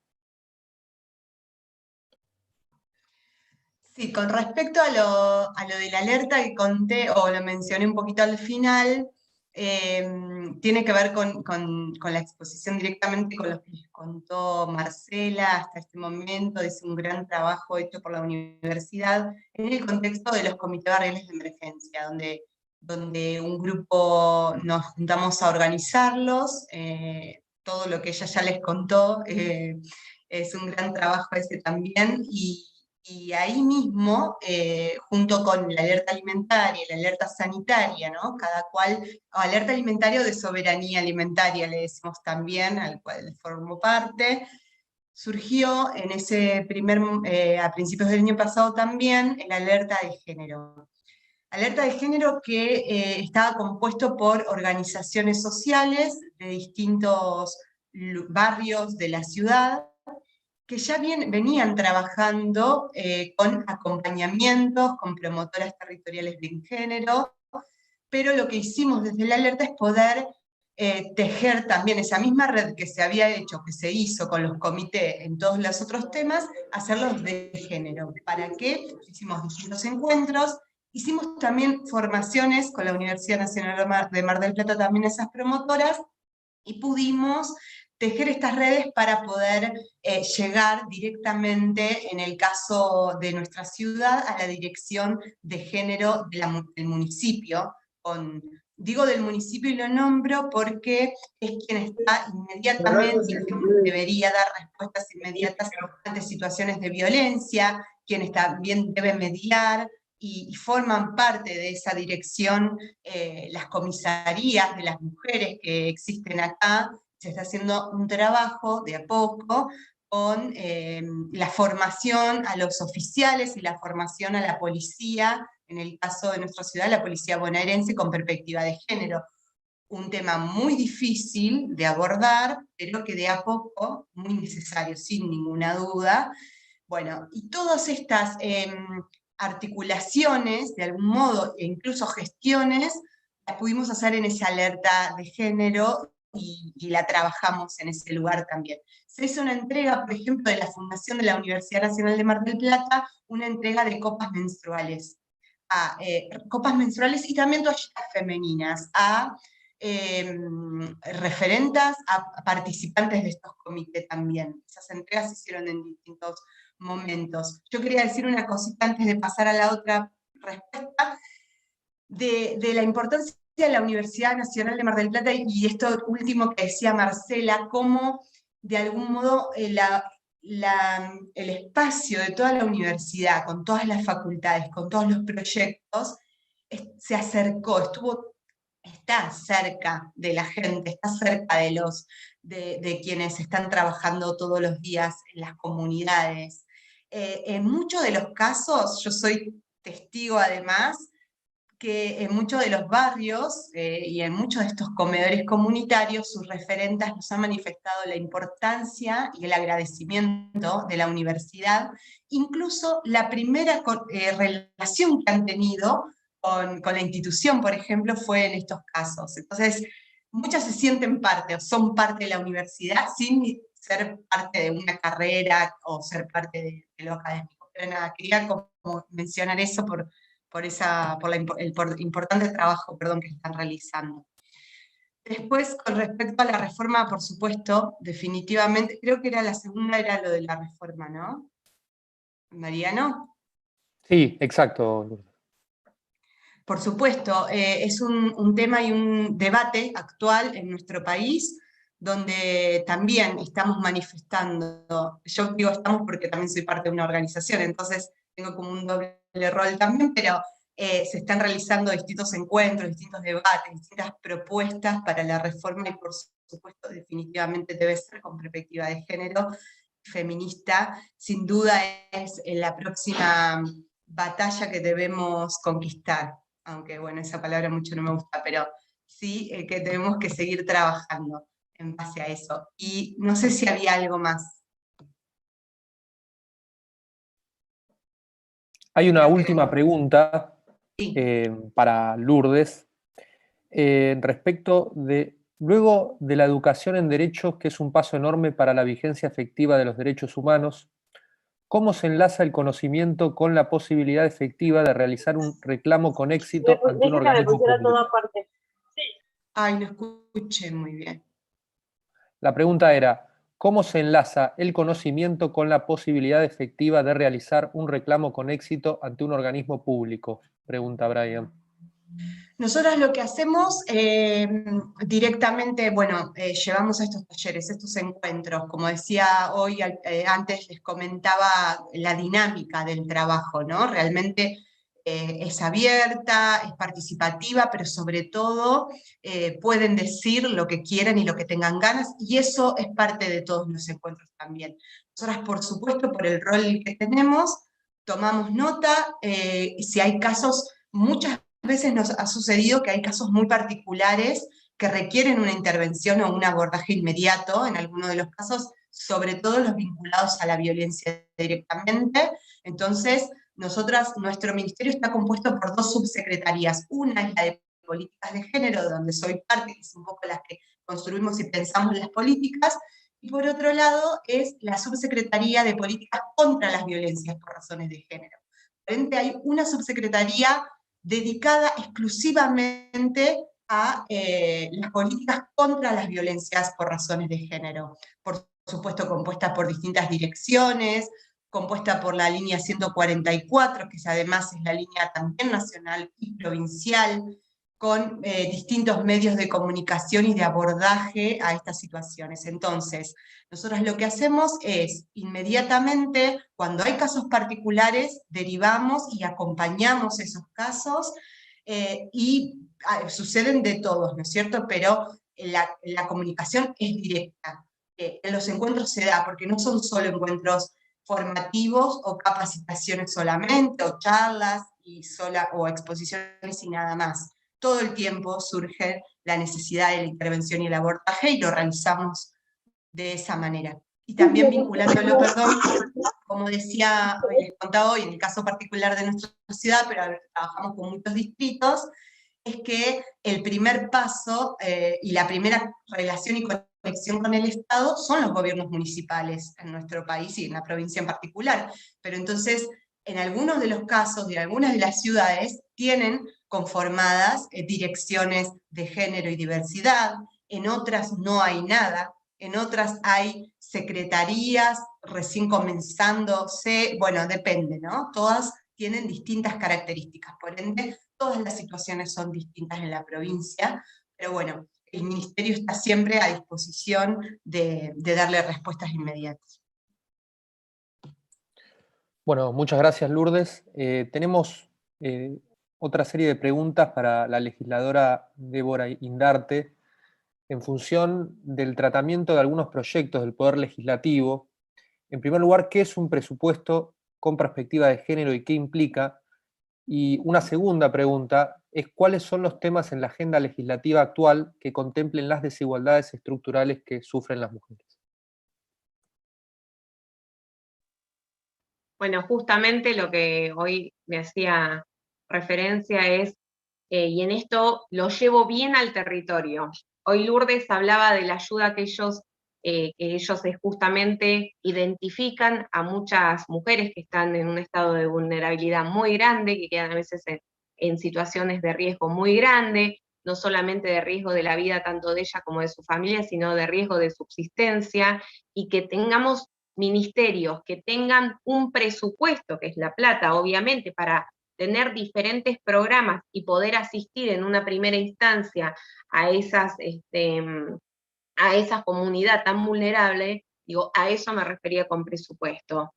Sí, con respecto a lo de la alerta que conté, o lo mencioné un poquito al final, tiene que ver con la exposición directamente con lo que les contó Marcela hasta este momento. Es un gran trabajo hecho por la universidad en el contexto de los comités barriales de emergencia, donde un grupo nos juntamos a organizarlos. Todo lo que ella ya les contó es un gran trabajo ese también, y ahí mismo, junto con la alerta alimentaria y la alerta sanitaria, ¿no? Cada cual, o alerta alimentaria o de soberanía alimentaria, le decimos también, al cual formo parte, surgió en ese a principios del año pasado también, el alerta de género. Alerta de género que estaba compuesto por organizaciones sociales de distintos barrios de la ciudad, que ya venían trabajando con acompañamientos, con promotoras territoriales de género, pero lo que hicimos desde la alerta es poder tejer también esa misma red que se había hecho, que se hizo con los comités en todos los otros temas, hacerlos de género. ¿Para qué? Hicimos distintos encuentros, hicimos también formaciones con la Universidad Nacional de Mar del Plata, también esas promotoras, y pudimos tejer estas redes para poder llegar directamente, en el caso de nuestra ciudad, a la dirección de género del municipio. Digo del municipio y lo nombro porque es quien está inmediatamente, quien debería dar respuestas inmediatas ante situaciones de violencia, quienes también debe mediar, y forman parte de esa dirección las comisarías de las mujeres que existen acá. Se está haciendo un trabajo de a poco con la formación a los oficiales y la formación a la policía, en el caso de nuestra ciudad, la policía bonaerense, con perspectiva de género. Un tema muy difícil de abordar, pero que de a poco, muy necesario, sin ninguna duda. Bueno, y todas estas articulaciones, de algún modo, e incluso gestiones, las pudimos hacer en esa alerta de género, y la trabajamos en ese lugar también. Se hizo una entrega, por ejemplo, de la Fundación de la Universidad Nacional de Mar del Plata, una entrega de copas menstruales, y también toallitas femeninas, a referentas a participantes de estos comités también. Esas entregas se hicieron en distintos momentos. Yo quería decir una cosita antes de pasar a la otra respuesta, de la importancia de la Universidad Nacional de Mar del Plata, y esto último que decía Marcela, cómo de algún modo el espacio de toda la universidad, con todas las facultades, con todos los proyectos, se acercó, está cerca de la gente, está cerca de quienes están trabajando todos los días en las comunidades. En muchos de los casos, yo soy testigo además, que en muchos de los barrios y en muchos de estos comedores comunitarios, sus referentas nos han manifestado la importancia y el agradecimiento de la universidad, incluso la primera relación que han tenido con la institución, por ejemplo, fue en estos casos. Entonces, muchas se sienten parte o son parte de la universidad sin ser parte de una carrera o ser parte de lo académico. Pero nada, quería como mencionar eso por el importante trabajo, que están realizando. Después, con respecto a la reforma, por supuesto, definitivamente, creo que la segunda era lo de la reforma, ¿no? Mariano. Sí, exacto. Por supuesto, es un tema y un debate actual en nuestro país, donde también estamos manifestando, yo digo estamos porque también soy parte de una organización, entonces tengo como un doble rol también, pero se están realizando distintos encuentros, distintos debates, distintas propuestas para la reforma, y por supuesto definitivamente debe ser con perspectiva de género, feminista. Sin duda es la próxima batalla que debemos conquistar, aunque bueno, esa palabra mucho no me gusta, pero sí que tenemos que seguir trabajando en base a eso. Y no sé si había algo más. Hay una última pregunta para Lourdes, respecto de, luego de la educación en derechos, que es un paso enorme para la vigencia efectiva de los derechos humanos, ¿cómo se enlaza el conocimiento con la posibilidad efectiva de realizar un reclamo con éxito ante un organismo público? Ay, no escuché muy bien. La pregunta era, ¿cómo se enlaza el conocimiento con la posibilidad efectiva de realizar un reclamo con éxito ante un organismo público? Pregunta Brian. Nosotros lo que hacemos directamente, bueno, llevamos a estos talleres, estos encuentros, como decía hoy, antes les comentaba la dinámica del trabajo, ¿no? Realmente es abierta, es participativa, pero sobre todo pueden decir lo que quieran y lo que tengan ganas, y eso es parte de todos los encuentros también. Nosotras, por supuesto, por el rol que tenemos, tomamos nota, si hay casos, muchas veces nos ha sucedido que hay casos muy particulares que requieren una intervención o un abordaje inmediato, en algunos de los casos, sobre todo los vinculados a la violencia directamente. Entonces, nuestro ministerio está compuesto por 2 subsecretarías. Una es la de políticas de género, donde soy parte, que es un poco las que construimos y pensamos las políticas, y por otro lado es la subsecretaría de políticas contra las violencias por razones de género. Realmente hay una subsecretaría dedicada exclusivamente a las políticas contra las violencias por razones de género. Por supuesto, compuesta por distintas direcciones, compuesta por la línea 144, que además es la línea también nacional y provincial, con distintos medios de comunicación y de abordaje a estas situaciones. Entonces, nosotros lo que hacemos es, inmediatamente, cuando hay casos particulares, derivamos y acompañamos esos casos, y suceden de todos, ¿no es cierto? Pero la comunicación es directa. En los encuentros se da, porque no son solo encuentros formativos o capacitaciones solamente, o charlas o exposiciones y nada más. Todo el tiempo surge la necesidad de la intervención y el abordaje, y lo realizamos de esa manera. Y también vinculándolo, como decía, les contaba hoy, en el caso particular de nuestra ciudad, pero trabajamos con muchos distritos, es que el primer paso y la primera relación y conexión con el Estado son los gobiernos municipales en nuestro país y en la provincia en particular. Pero entonces, en algunos de los casos de algunas de las ciudades, tienen conformadas direcciones de género y diversidad, en otras no hay nada, en otras hay secretarías recién comenzándose, bueno, depende, ¿no? Todas tienen distintas características, por ende, todas las situaciones son distintas en la provincia, pero bueno, el Ministerio está siempre a disposición de darle respuestas inmediatas. Bueno, muchas gracias, Lourdes. Tenemos otra serie de preguntas para la legisladora Débora Indarte en función del tratamiento de algunos proyectos del Poder Legislativo. En primer lugar, ¿qué es un presupuesto con perspectiva de género y qué implica? Y una segunda pregunta es ¿cuáles son los temas en la agenda legislativa actual que contemplen las desigualdades estructurales que sufren las mujeres? Bueno, justamente lo que hoy me hacía referencia es, y en esto lo llevo bien al territorio. Hoy Lourdes hablaba de la ayuda que ellos justamente identifican a muchas mujeres que están en un estado de vulnerabilidad muy grande, que quedan a veces en situaciones de riesgo muy grande, no solamente de riesgo de la vida tanto de ella como de su familia, sino de riesgo de subsistencia, y que tengamos ministerios que tengan un presupuesto, que es la plata, obviamente, para tener diferentes programas y poder asistir en una primera instancia a esa comunidad tan vulnerable, digo, a eso me refería con presupuesto.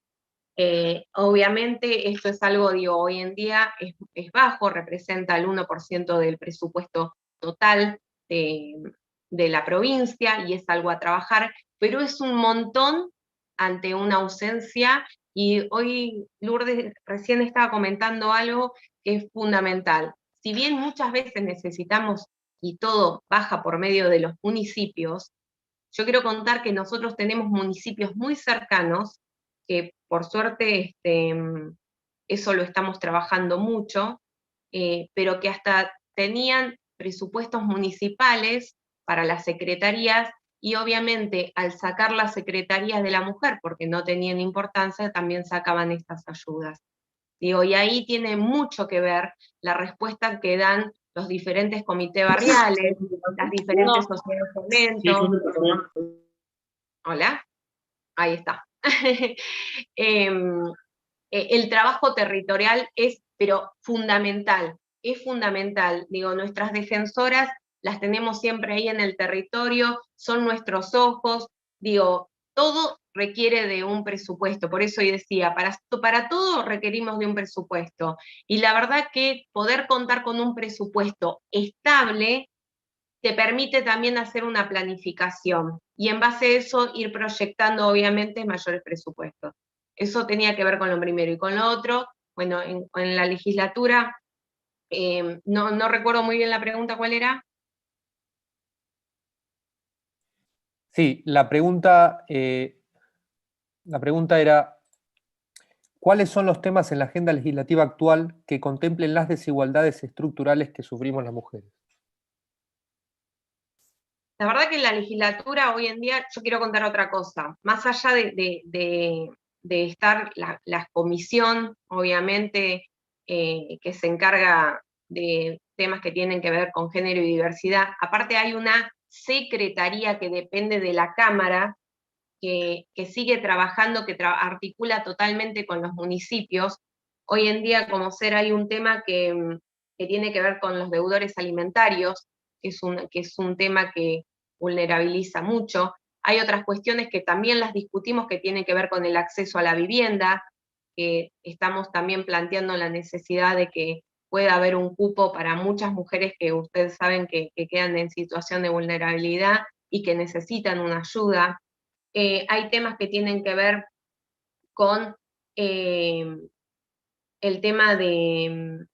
Obviamente esto es algo, digo, hoy en día es bajo, representa el 1% del presupuesto total de la provincia y es algo a trabajar, pero es un montón ante una ausencia, y hoy Lourdes recién estaba comentando algo que es fundamental. Si bien muchas veces necesitamos, y todo baja por medio de los municipios, yo quiero contar que nosotros tenemos municipios muy cercanos, que por suerte eso lo estamos trabajando mucho, pero que hasta tenían presupuestos municipales para las secretarías, y obviamente al sacar las secretarías de la mujer, porque no tenían importancia, también sacaban estas ayudas. Digo, y ahí tiene mucho que ver la respuesta que dan los diferentes comités barriales, las diferentes sociedades de fomento. Hola, ahí está. El trabajo territorial es, pero fundamental, es fundamental. Digo, nuestras defensoras las tenemos siempre ahí en el territorio, son nuestros ojos, digo, todo requiere de un presupuesto, por eso yo decía, para todo requerimos de un presupuesto, y la verdad que poder contar con un presupuesto estable te permite también hacer una planificación, y en base a eso ir proyectando obviamente mayores presupuestos. Eso tenía que ver con lo primero, y con lo otro, bueno, en la legislatura, no recuerdo muy bien la pregunta, ¿cuál era? Sí, la pregunta era, ¿cuáles son los temas en la agenda legislativa actual que contemplen las desigualdades estructurales que sufrimos las mujeres? La verdad que en la legislatura hoy en día, yo quiero contar otra cosa, más allá de estar la comisión, obviamente, que se encarga de temas que tienen que ver con género y diversidad, aparte hay una secretaría que depende de la Cámara, que sigue trabajando, que articula totalmente con los municipios. Hoy en día, como ser, hay un tema que tiene que ver con los deudores alimentarios, que es un tema que vulnerabiliza mucho. Hay otras cuestiones que también las discutimos que tienen que ver con el acceso a la vivienda, que estamos también planteando la necesidad de que pueda haber un cupo para muchas mujeres que ustedes saben que quedan en situación de vulnerabilidad y que necesitan una ayuda. Hay temas que tienen que ver con el tema de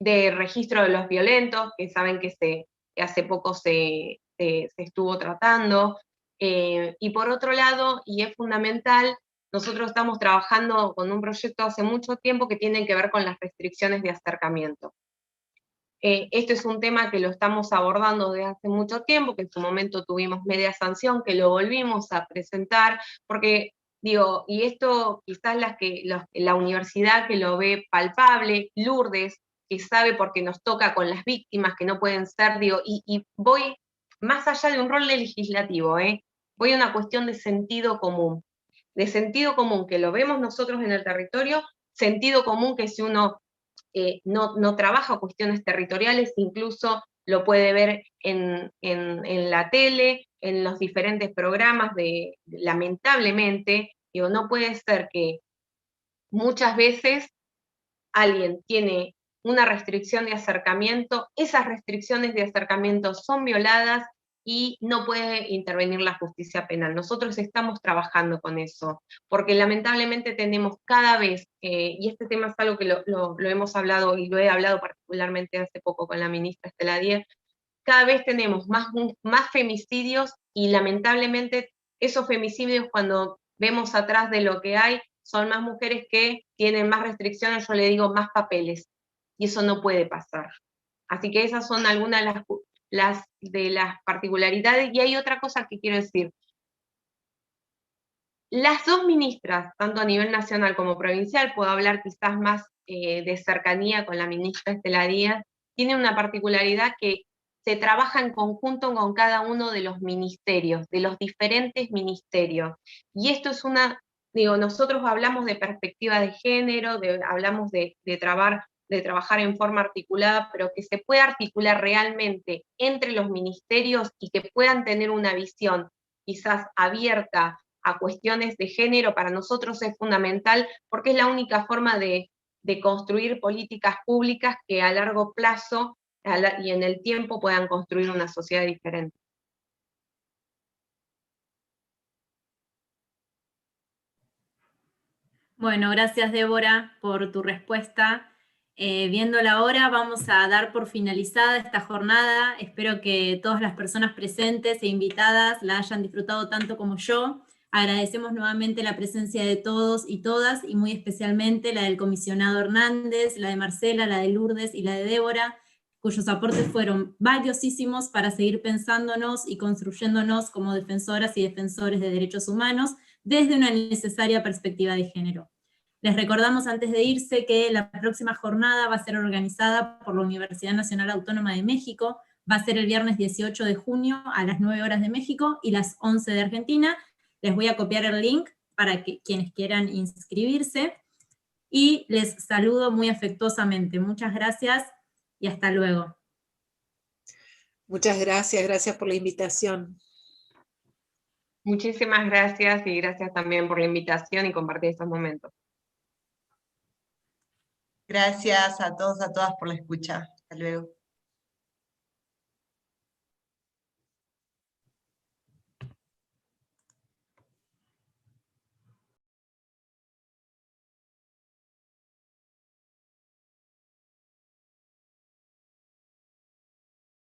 registro de los violentos, que saben que hace poco se estuvo tratando. Y por otro lado, y es fundamental, nosotros estamos trabajando con un proyecto hace mucho tiempo que tiene que ver con las restricciones de acercamiento. Este es un tema que lo estamos abordando desde hace mucho tiempo, que en su momento tuvimos media sanción, que lo volvimos a presentar, porque Digo, y esto quizás la universidad que lo ve palpable, Lourdes, que sabe porque nos toca con las víctimas que no pueden ser, digo, y voy más allá de un rol legislativo, voy a una cuestión de sentido común que lo vemos nosotros en el territorio, sentido común que si uno no trabaja cuestiones territoriales, incluso lo puede ver en la tele, en los diferentes programas lamentablemente, digo, no puede ser que muchas veces alguien tiene una restricción de acercamiento, esas restricciones de acercamiento son violadas y no puede intervenir la justicia penal. Nosotros estamos trabajando con eso, porque lamentablemente tenemos cada vez, y este tema es algo que lo hemos hablado, y lo he hablado particularmente hace poco con la ministra Estela Díaz, cada vez tenemos más femicidios, y lamentablemente esos femicidios, cuando vemos atrás de lo que hay, son más mujeres que tienen más restricciones, yo le digo más papeles, y eso no puede pasar. Así que esas son algunas de las particularidades, y hay otra cosa que quiero decir. Las dos ministras, tanto a nivel nacional como provincial, puedo hablar quizás más de cercanía con la ministra Estela Díaz, tienen una particularidad que se trabaja en conjunto con cada uno de los ministerios, de los diferentes ministerios. Y esto es nosotros hablamos de perspectiva de género, hablamos de trabajar en forma articulada, pero que se pueda articular realmente entre los ministerios y que puedan tener una visión quizás abierta a cuestiones de género, para nosotros es fundamental, porque es la única forma de construir políticas públicas que a largo plazo y en el tiempo puedan construir una sociedad diferente. Bueno, gracias Débora por tu respuesta. Viendo la hora, vamos a dar por finalizada esta jornada. Espero que todas las personas presentes e invitadas la hayan disfrutado tanto como yo. Agradecemos nuevamente la presencia de todos y todas, y muy especialmente la del comisionado Hernández, la de Marcela, la de Lourdes y la de Débora, cuyos aportes fueron valiosísimos para seguir pensándonos y construyéndonos como defensoras y defensores de derechos humanos desde una necesaria perspectiva de género. Les recordamos antes de irse que la próxima jornada va a ser organizada por la Universidad Nacional Autónoma de México, va a ser el viernes 18 de junio a las 9 horas de México y las 11 de Argentina. Les voy a copiar el link para que quienes quieran inscribirse, y les saludo muy afectuosamente. Muchas gracias y hasta luego. Muchas gracias, gracias por la invitación. Muchísimas gracias, y gracias también por la invitación y compartir estos momentos. Gracias a todos, a todas por la escucha. Hasta luego.